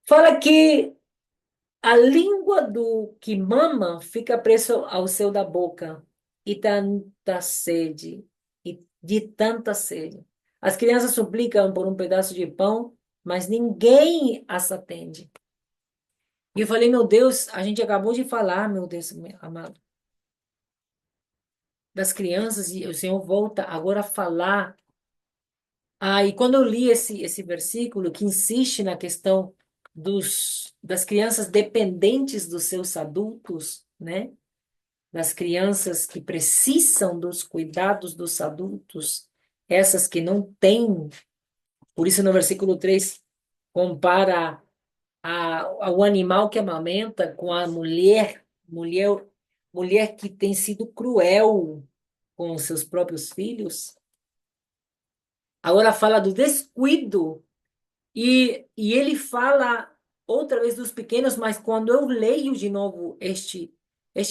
fala que a língua do que mama fica preso ao céu da boca, e tanta sede, e de tanta sede. As crianças suplicam por um pedaço de pão, mas ninguém as atende. E eu falei, meu Deus, a gente acabou de falar, meu Deus amado, das crianças, e o Senhor volta agora a falar. Ah, e quando eu li esse versículo que insiste na questão das crianças dependentes dos seus adultos, né? Das crianças que precisam dos cuidados dos adultos, essas que não têm. Por isso, no versículo 3 compara o animal que amamenta com a mulher que tem sido cruel com os seus próprios filhos. Agora fala do descuido. E ele fala outra vez dos pequenos, mas quando eu leio de novo este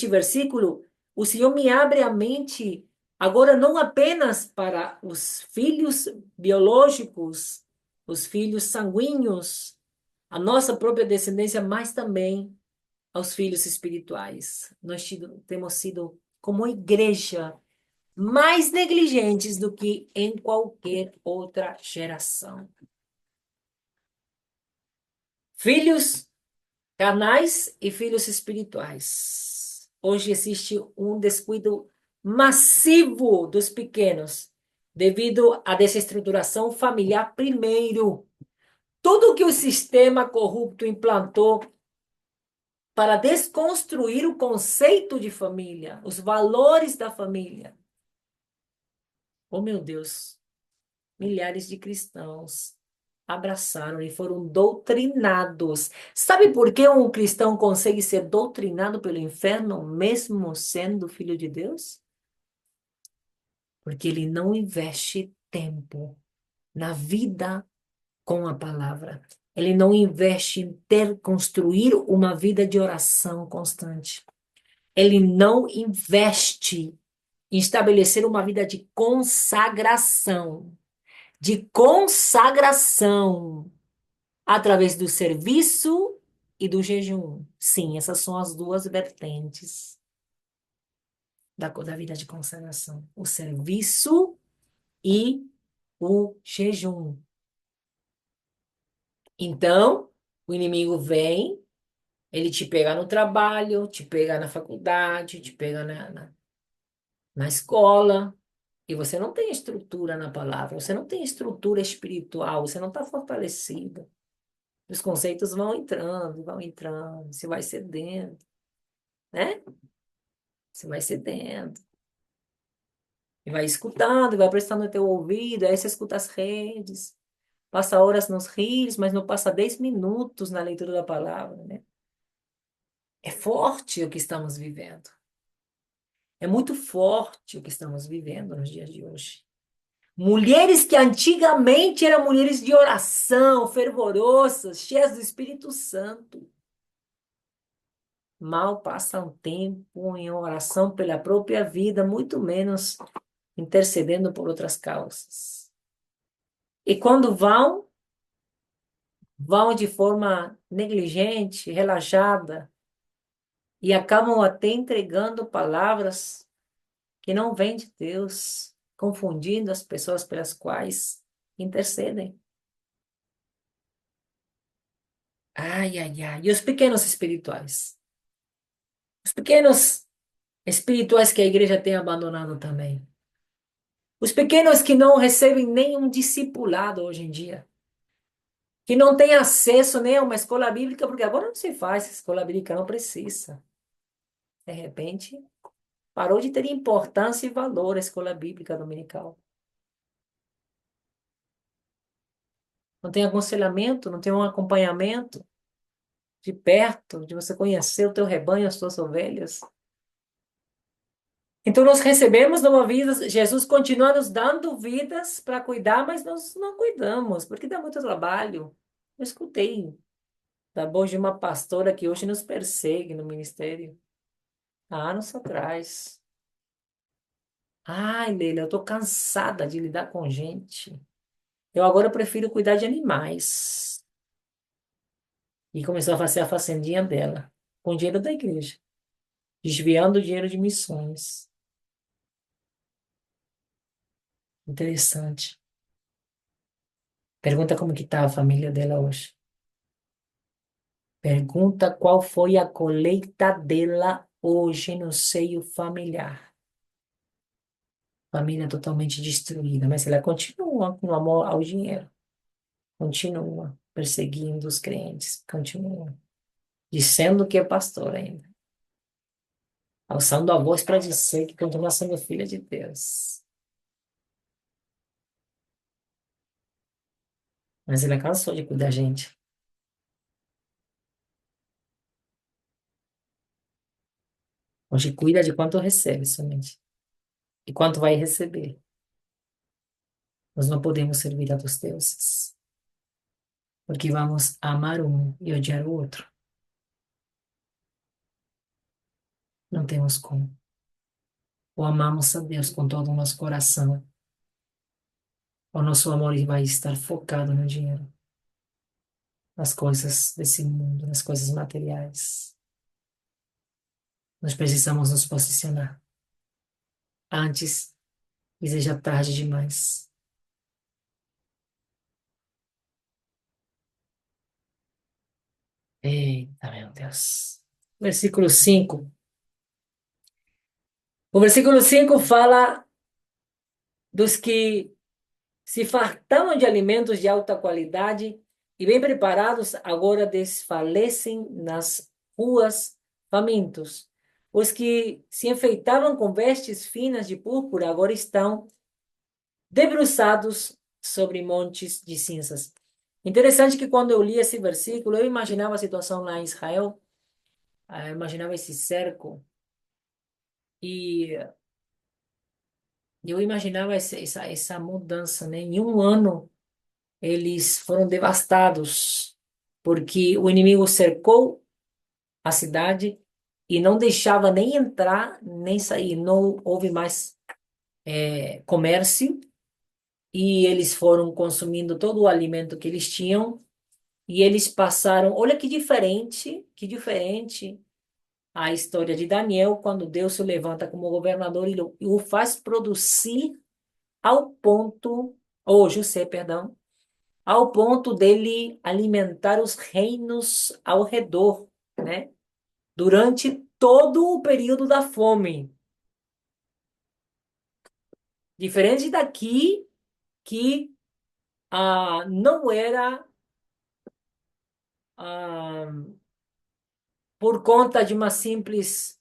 versículo, o Senhor me abre a mente agora não apenas para os filhos biológicos, os filhos sanguíneos, a nossa própria descendência, mas também aos filhos espirituais. Temos sido, como igreja, mais negligentes do que em qualquer outra geração. Filhos carnais e filhos espirituais. Hoje existe um descuido massivo dos pequenos, devido à desestruturação familiar primeiro. Tudo que o sistema corrupto implantou para desconstruir o conceito de família, os valores da família. Oh, meu Deus, milhares de cristãos abraçaram e foram doutrinados. Sabe por que um cristão consegue ser doutrinado pelo inferno, mesmo sendo filho de Deus? Porque ele não investe tempo na vida com a palavra. Ele não investe em construir uma vida de oração constante. Ele não investe em estabelecer uma vida de consagração. De consagração. Através do serviço e do jejum. Sim, essas são as duas vertentes da vida de consagração. O serviço e o jejum. Então, o inimigo vem, ele te pega no trabalho, te pega na faculdade, te pega na escola, e você não tem estrutura na palavra, você não tem estrutura espiritual, você não está fortalecido. Os conceitos vão entrando, você vai cedendo, né? Você vai cedendo. E vai escutando, e vai prestando o teu ouvido, aí você escuta as redes, passa horas nos rios, mas não passa 10 minutos na leitura da palavra, né? É forte o que estamos vivendo. É muito forte o que estamos vivendo nos dias de hoje. Mulheres que antigamente eram mulheres de oração, fervorosas, cheias do Espírito Santo. Mal passam tempo em oração pela própria vida, muito menos intercedendo por outras causas. E quando vão de forma negligente, relaxada, e acabam até entregando palavras que não vêm de Deus, confundindo as pessoas pelas quais intercedem. Ai, ai, ai. E os pequenos espirituais? Os pequenos espirituais que a igreja tem abandonado também. Os pequenos que não recebem nenhum discipulado hoje em dia. Que não têm acesso nem a uma escola bíblica, porque agora não se faz escola bíblica, não precisa. De repente, parou de ter importância e valor a escola bíblica dominical. Não tem aconselhamento, não tem um acompanhamento. de perto, de você conhecer o teu rebanho, as tuas ovelhas. Então, nós recebemos nova vida, Jesus continua nos dando vidas para cuidar, mas nós não cuidamos, porque dá muito trabalho. Eu escutei da voz de uma pastora que hoje nos persegue no ministério, há anos atrás. Ai, Leila, eu tô cansada de lidar com gente. Eu agora prefiro cuidar de animais. E começou a fazer a fazendinha dela, com dinheiro da igreja, desviando o dinheiro de missões. Interessante. Pergunta como que tá a família dela hoje. Pergunta qual foi a colheita dela hoje no seio familiar. Família totalmente destruída, mas ela continua com amor ao dinheiro. Continua perseguindo os crentes. Continua. Dizendo que é pastor ainda. Alçando a voz para dizer que continua sendo filha de Deus. Mas ela cansou de cuidar da gente. Hoje cuida de quanto recebe somente. E quanto vai receber. Nós não podemos servir a dos deuses. Porque vamos amar um e odiar o outro. Não temos como. Ou amamos a Deus com todo o nosso coração, ou nosso amor vai estar focado no dinheiro, nas coisas desse mundo, nas coisas materiais. Nós precisamos nos posicionar antes que seja tarde demais. Eita, meu Deus. Versículo 5. O versículo 5 fala dos que se fartavam de alimentos de alta qualidade e bem preparados, agora desfalecem nas ruas famintos. Os que se enfeitavam com vestes finas de púrpura agora estão debruçados sobre montes de cinzas. Interessante que quando eu li esse versículo, eu imaginava a situação lá em Israel, eu imaginava esse cerco, e eu imaginava essa mudança, né? Em um ano, eles foram devastados, porque o inimigo cercou a cidade e não deixava nem entrar, nem sair. Não houve mais comércio, e eles foram consumindo todo o alimento que eles tinham, e eles passaram. Olha que diferente a história de Daniel, quando Deus se levanta como governador e o faz produzir ao ponto, ou José, perdão, ao ponto dele alimentar os reinos ao redor, né? Durante todo o período da fome. Diferente daqui, que não era ah, por conta de uma simples,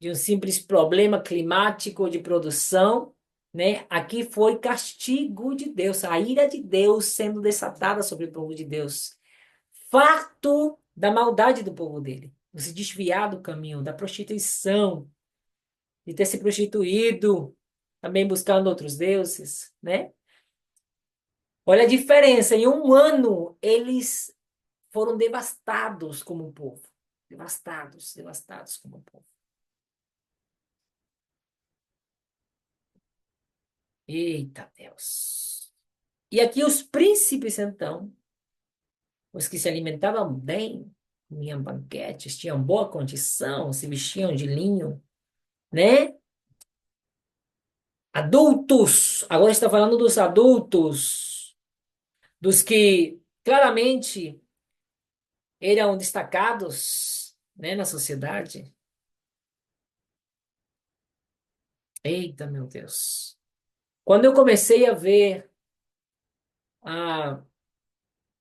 de um simples problema climático de produção, né? Aqui foi castigo de Deus, a ira de Deus sendo desatada sobre o povo de Deus. Farto da maldade do povo dele, de se desviar do caminho, da prostituição, de ter se prostituído, também buscando outros deuses, né? Olha a diferença, em um ano eles foram devastados como povo, devastados, devastados como povo. Eita Deus! E aqui os príncipes, então, os que se alimentavam bem, comiam banquetes, tinham boa condição, se vestiam de linho, né? Adultos, agora está falando dos adultos, dos que claramente eram destacados, né, na sociedade. Eita, meu Deus. Quando eu comecei a ver, a,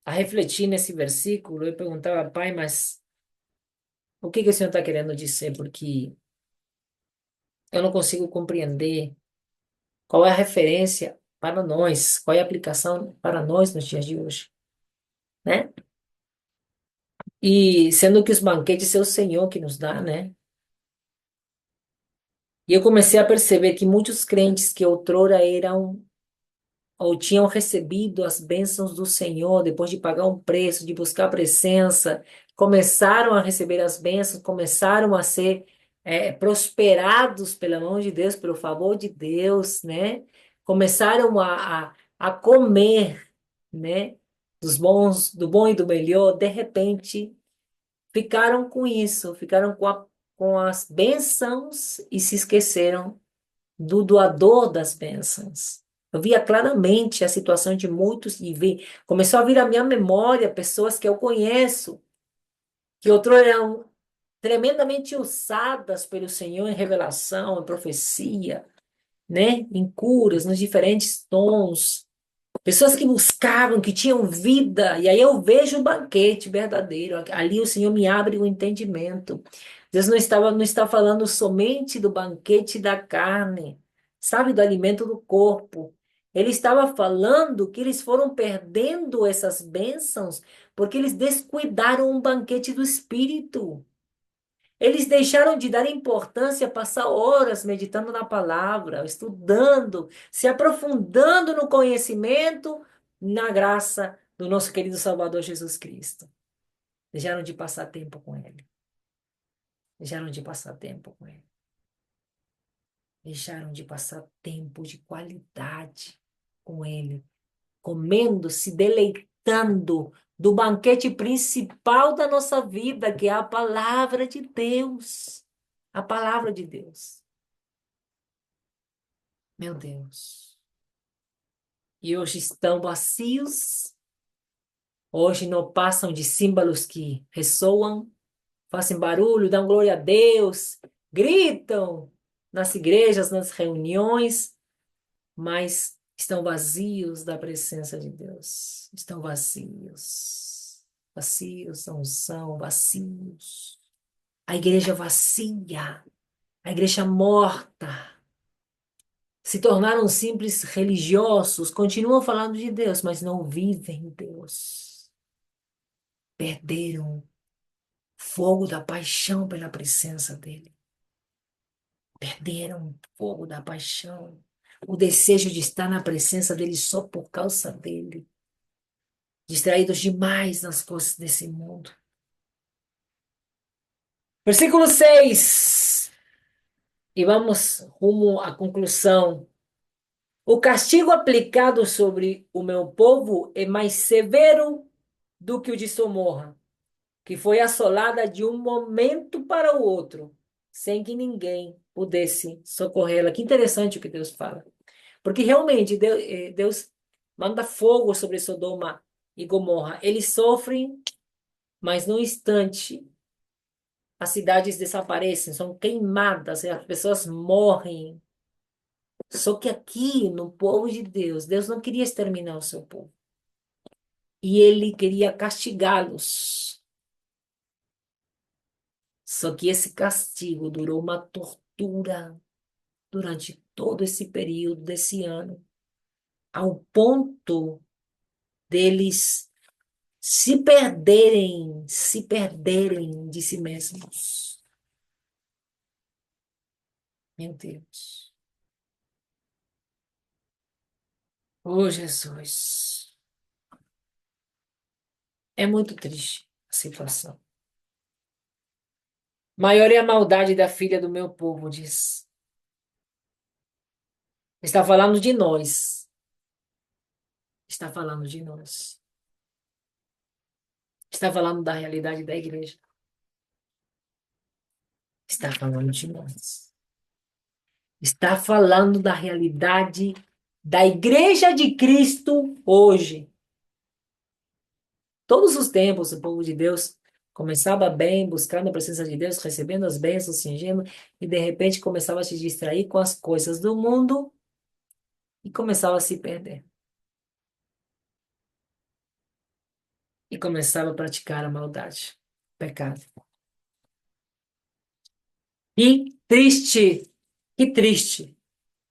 a refletir nesse versículo, eu perguntava, pai, mas o que que o Senhor está querendo dizer? Porque eu não consigo compreender qual é a referência para nós, qual é a aplicação para nós nos dias de hoje. né? E sendo que os banquetes é o Senhor que nos dá, né? E eu comecei a perceber que muitos crentes que outrora eram ou tinham recebido as bênçãos do Senhor depois de pagar um preço, de buscar a presença, começaram a receber as bênçãos, começaram a ser prosperados pela mão de Deus, pelo favor de Deus, né? Começaram a comer, né? Dos bons, do bom e do melhor, de repente ficaram com isso, ficaram com as bênçãos e se esqueceram do doador das bênçãos. Eu via claramente a situação de muitos e começou a vir à minha memória pessoas que eu conheço, que outrora eram tremendamente usadas pelo Senhor em revelação, em profecia, né? Em curas, nos diferentes tons. Pessoas que buscavam, que tinham vida, e aí eu vejo o banquete verdadeiro. Ali o Senhor me abre o entendimento. Deus não está falando somente do banquete da carne, sabe, do alimento do corpo. Ele estava falando que eles foram perdendo essas bênçãos porque eles descuidaram um banquete do espírito. Eles deixaram de dar importância, passar horas meditando na palavra, estudando, se aprofundando no conhecimento, na graça do nosso querido Salvador Jesus Cristo. Deixaram de passar tempo com Ele. Deixaram de passar tempo com Ele. Deixaram de passar tempo de qualidade com Ele, comendo, se deleitando do banquete principal da nossa vida, que é a palavra de Deus. A palavra de Deus. Meu Deus. E hoje estão vazios, hoje não passam de símbolos que ressoam, fazem barulho, dão glória a Deus, gritam nas igrejas, nas reuniões, mas estão vazios da presença de Deus. Estão vazios. Vazios, não são vazios. A igreja vazia, a igreja morta. Se tornaram simples religiosos, continuam falando de Deus, mas não vivem Deus. Perderam o fogo da paixão pela presença dele. Perderam o fogo da paixão, o desejo de estar na presença dele só por causa dele. Distraídos demais nas coisas desse mundo. Versículo 6. E vamos rumo à conclusão. O castigo aplicado sobre o meu povo é mais severo do que o de Somorra, que foi assolada de um momento para o outro, sem que ninguém pudesse socorrê-la. Que interessante o que Deus fala. Porque realmente Deus manda fogo sobre Sodoma e Gomorra. Eles sofrem, mas num instante as cidades desaparecem, são queimadas, as pessoas morrem. Só que aqui, no povo de Deus, Deus não queria exterminar o seu povo. E ele queria castigá-los. Só que esse castigo durou uma tortura durante todo esse período desse ano, ao ponto deles se perderem de si mesmos. Meu Deus. Oh, Jesus. É muito triste a situação. Maior é a maldade da filha do meu povo, diz. Está falando de nós. Está falando de nós. Está falando da realidade da igreja. Está falando de nós. Está falando da realidade da igreja de Cristo hoje. Todos os tempos, o povo de Deus começava bem, buscando a presença de Deus, recebendo as bênçãos, singendo, e de repente começava a se distrair com as coisas do mundo e começava a se perder. E começava a praticar a maldade, o pecado. E triste, que triste.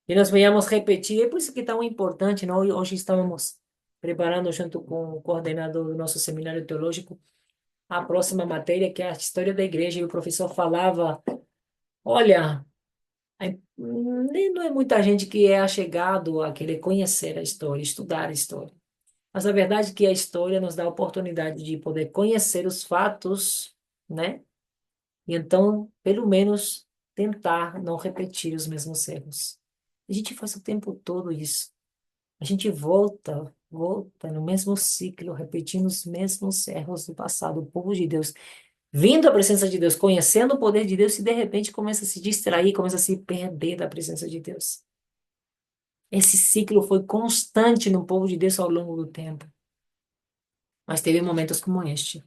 E nós venhamos repetir, é por isso que é tão importante, nós hoje estamos preparando junto com o coordenador do nosso seminário teológico a próxima matéria, que é a história da igreja, e o professor falava, olha, nem não é muita gente que é achegado a querer conhecer a história, estudar a história. Mas a verdade é que a história nos dá a oportunidade de poder conhecer os fatos, né? E então, pelo menos, tentar não repetir os mesmos erros. A gente faz o tempo todo isso. A gente volta no mesmo ciclo, repetindo os mesmos erros do passado. O povo de Deus, vindo à presença de Deus, conhecendo o poder de Deus, e de repente começa a se distrair, começa a se perder da presença de Deus. Esse ciclo foi constante no povo de Deus ao longo do tempo. Mas teve momentos como este,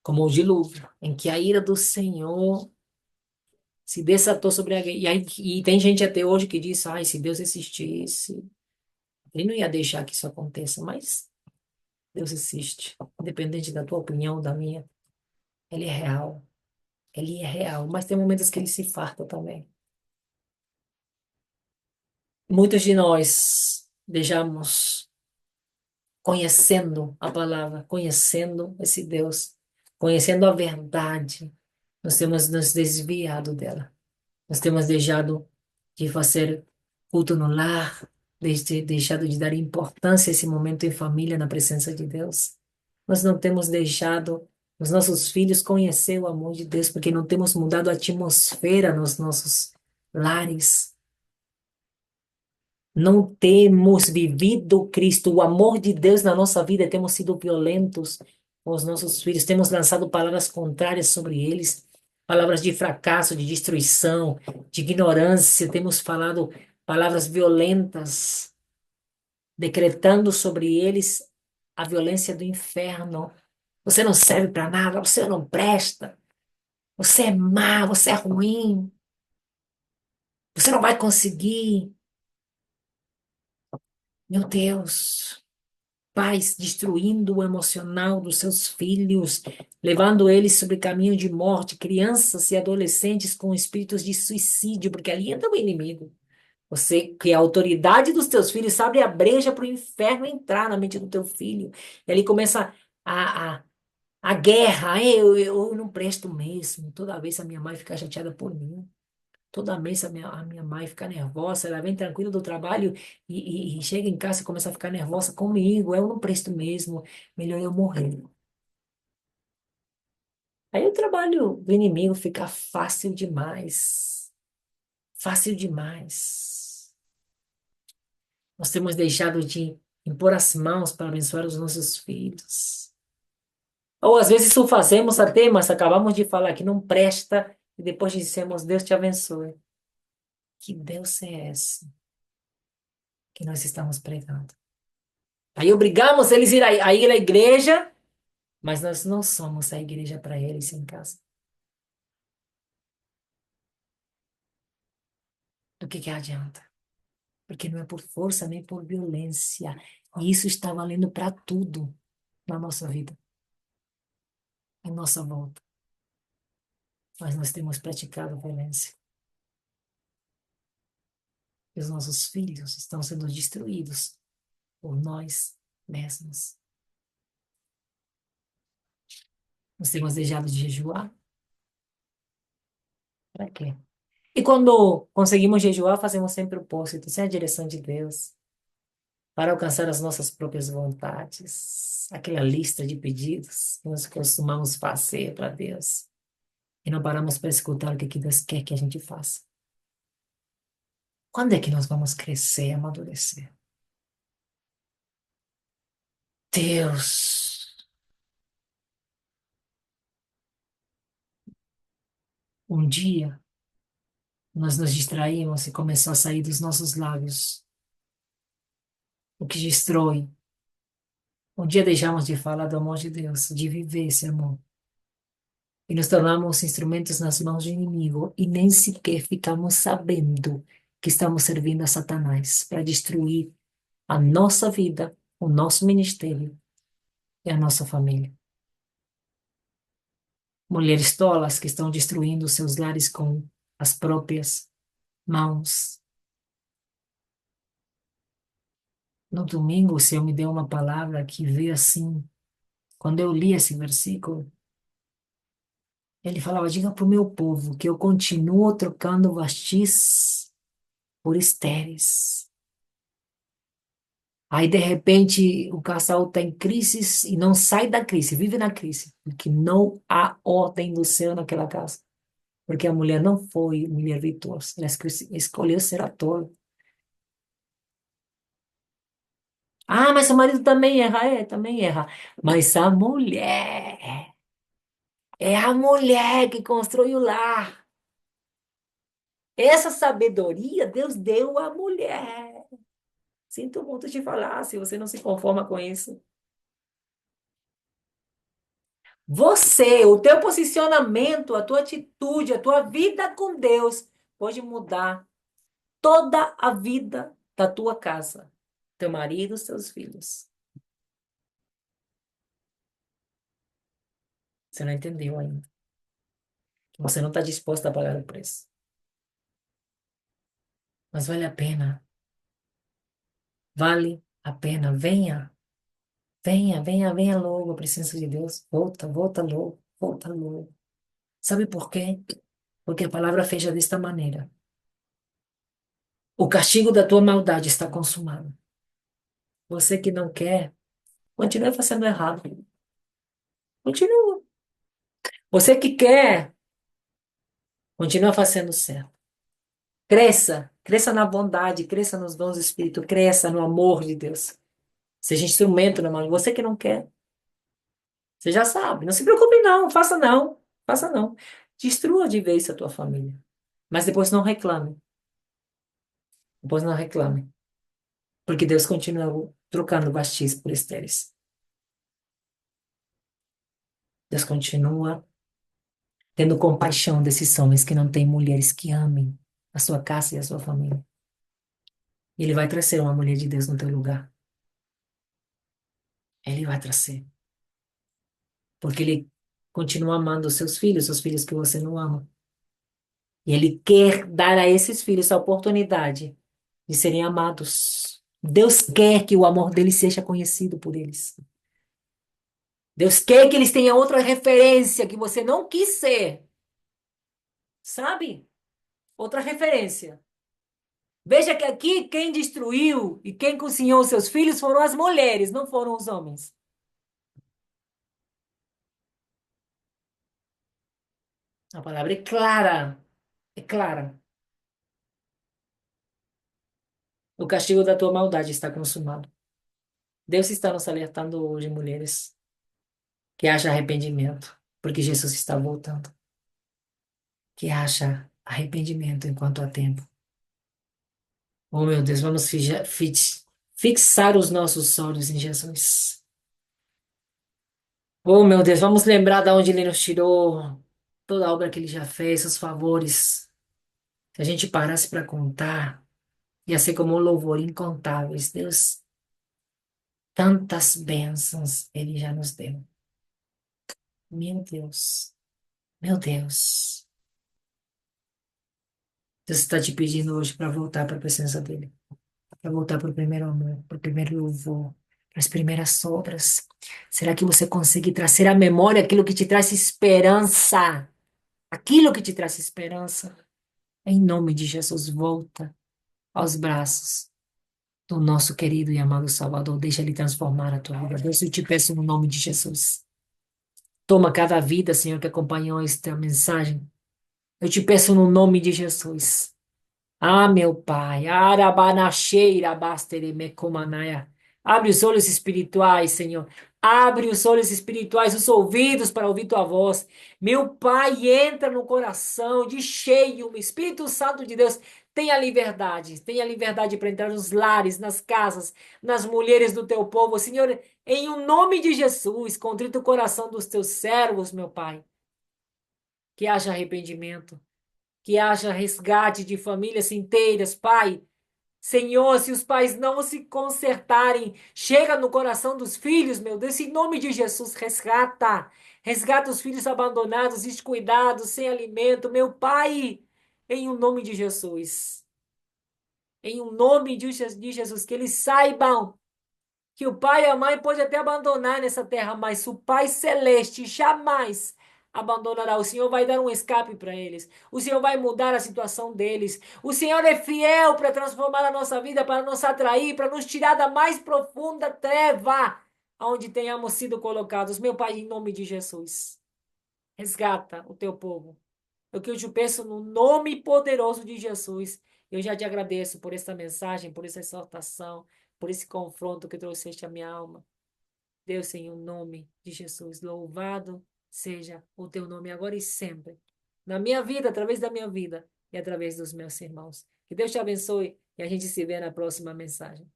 como o dilúvio, em que a ira do Senhor se desatou sobre a... E tem gente até hoje que diz, ai, se Deus existisse, ele não ia deixar que isso aconteça, mas Deus existe, independente da tua opinião ou da minha. Ele é real. Ele é real, mas tem momentos que ele se farta também. Muitos de nós deixamos conhecendo a palavra, conhecendo esse Deus, conhecendo a verdade, nós temos nos desviado dela. Nós temos deixado de fazer culto no lar, deixado de dar importância a esse momento em família, na presença de Deus. Nós não temos deixado os nossos filhos conhecer o amor de Deus, porque não temos mudado a atmosfera nos nossos lares. Não temos vivido Cristo, o amor de Deus na nossa vida, temos sido violentos com os nossos filhos, temos lançado palavras contrárias sobre eles, palavras de fracasso, de destruição, de ignorância, temos falado palavras violentas, decretando sobre eles a violência do inferno. Você não serve para nada, você não presta, você é má, você é ruim, você não vai conseguir. Meu Deus. Pais destruindo o emocional dos seus filhos, levando eles sobre caminho de morte, crianças e adolescentes com espíritos de suicídio, porque ali entra o inimigo. Você, que é a autoridade dos teus filhos, abre a brecha para o inferno entrar na mente do teu filho. E ali começa a guerra. Eu não presto mesmo. Toda vez a minha mãe fica chateada por mim. Toda vez a minha mãe fica nervosa, ela vem tranquila do trabalho e chega em casa e começa a ficar nervosa comigo. Eu não presto mesmo, melhor eu morrer. Aí o trabalho do inimigo fica fácil demais. Fácil demais. Nós temos deixado de impor as mãos para abençoar os nossos filhos. Ou às vezes o fazemos até, mas acabamos de falar que não presta e depois dissemos, Deus te abençoe. Que Deus é esse que nós estamos pregando? Aí obrigamos eles a ir à igreja, mas nós não somos a igreja para eles em casa. Do que adianta? Porque não é por força nem por violência. E isso está valendo para tudo na nossa vida, em nossa volta. Mas nós temos praticado violência. E os nossos filhos estão sendo destruídos por nós mesmos. Nós temos deixado de jejuar. Para quê? E quando conseguimos jejuar, fazemos sempre o propósito, sem a direção de Deus, para alcançar as nossas próprias vontades, aquela lista de pedidos que nós costumamos fazer para Deus, e não paramos para escutar o que Deus quer que a gente faça. Quando é que nós vamos crescer, amadurecer? Deus, um dia nós nos distraímos e começou a sair dos nossos lábios o que destrói. Um dia deixamos de falar do amor de Deus, de viver esse amor. E nos tornamos instrumentos nas mãos do inimigo e nem sequer ficamos sabendo que estamos servindo a Satanás para destruir a nossa vida, o nosso ministério e a nossa família. Mulheres tolas que estão destruindo seus lares com as próprias mãos. No domingo, o Senhor me deu uma palavra que veio assim. Quando eu li esse versículo, ele falava: diga para o meu povo que eu continuo trocando vastis por estéreis. Aí, de repente, o casal está em crise e não sai da crise, vive na crise, porque não há ordem do céu naquela casa. Porque a mulher não foi mulher virtuosa, ela escolheu ser a tola. Ah, mas seu marido também erra, também erra. Mas a mulher, é a mulher que constrói o lar. Essa sabedoria Deus deu à mulher. Sinto muito te falar, se você não se conforma com isso. Você, o teu posicionamento, a tua atitude, a tua vida com Deus pode mudar toda a vida da tua casa, teu marido, seus filhos. Você não entendeu ainda. Você não está disposta a pagar o preço. Mas vale a pena. Vale a pena. Venha, venha, venha, venha logo a presença de Deus. Volta, volta logo, volta logo. Sabe por quê? Porque a palavra fecha desta maneira. O castigo da tua maldade está consumado. Você que não quer, continue fazendo errado. Continua. Você que quer, continua fazendo certo. Cresça, cresça na bondade, cresça nos dons do Espírito, cresça no amor de Deus. Seja instrumento na mão. Você que não quer, você já sabe. Não se preocupe, não. Faça não. Faça não. Destrua de vez a tua família. Mas depois não reclame. Depois não reclame. Porque Deus continua trocando bastis por estéreis. Deus continua tendo compaixão desses homens que não têm mulheres que amem a sua casa e a sua família. E Ele vai trazer uma mulher de Deus no teu lugar. Ele vai trazer. Porque Ele continua amando os filhos que você não ama. E Ele quer dar a esses filhos a oportunidade de serem amados. Deus quer que o amor deles seja conhecido por eles. Deus quer que eles tenham outra referência que você não quis ser. Sabe? Outra referência. Veja que aqui quem destruiu e quem cozinhou seus filhos foram as mulheres, não foram os homens. A palavra é clara. É clara. O castigo da tua maldade está consumado. Deus está nos alertando hoje, mulheres, que haja arrependimento, porque Jesus está voltando. Que haja arrependimento enquanto há tempo. Oh, meu Deus, vamos fixar os nossos olhos em Jesus. Oh, meu Deus, vamos lembrar de onde Ele nos tirou, toda a obra que Ele já fez, os favores. Se a gente parasse para contar, ia ser como um louvor incontáveis. Deus, tantas bênçãos Ele já nos deu. Meu Deus, meu Deus. Deus está te pedindo hoje para voltar para a presença dEle. Para voltar para o primeiro amor, para o primeiro louvor, para as primeiras obras. Será que você consegue trazer à memória aquilo que te traz esperança? Aquilo que te traz esperança. Em nome de Jesus, volta aos braços do nosso querido e amado Salvador. Deixa Ele transformar a tua vida. Deus, eu te peço no nome de Jesus. Toma cada vida, Senhor, que acompanhou esta mensagem. Eu te peço no nome de Jesus. Ah, meu Pai, Arabanacheira basteremecomanaya. Abre os olhos espirituais, Senhor. Abre os olhos espirituais, os ouvidos para ouvir tua voz. Meu Pai, entra no coração de cheio. Espírito Santo de Deus, tenha liberdade para entrar nos lares, nas casas, nas mulheres do teu povo. Senhor, em o nome de Jesus, contrita o coração dos teus servos, meu Pai. Que haja arrependimento, que haja resgate de famílias inteiras, Pai. Senhor, se os pais não se consertarem, chega no coração dos filhos, meu Deus, em nome de Jesus, resgata. Resgata os filhos abandonados, descuidados, sem alimento, meu Pai, em o nome de Jesus. em um nome de Jesus, que eles saibam que o pai e a mãe podem até abandonar nessa terra, mas o Pai Celeste jamais abandonará. O Senhor vai dar um escape para eles. O Senhor vai mudar a situação deles. O Senhor é fiel para transformar a nossa vida, para nos atrair, para nos tirar da mais profunda treva onde tenhamos sido colocados. Meu Pai, em nome de Jesus, resgata o teu povo. É o que eu te peço no nome poderoso de Jesus. Eu já te agradeço por esta mensagem, por essa exortação, por esse confronto que trouxeste à minha alma. Deus, em o nome de Jesus, louvado seja o teu nome agora e sempre. Na minha vida, através da minha vida e através dos meus irmãos. Que Deus te abençoe e a gente se vê na próxima mensagem.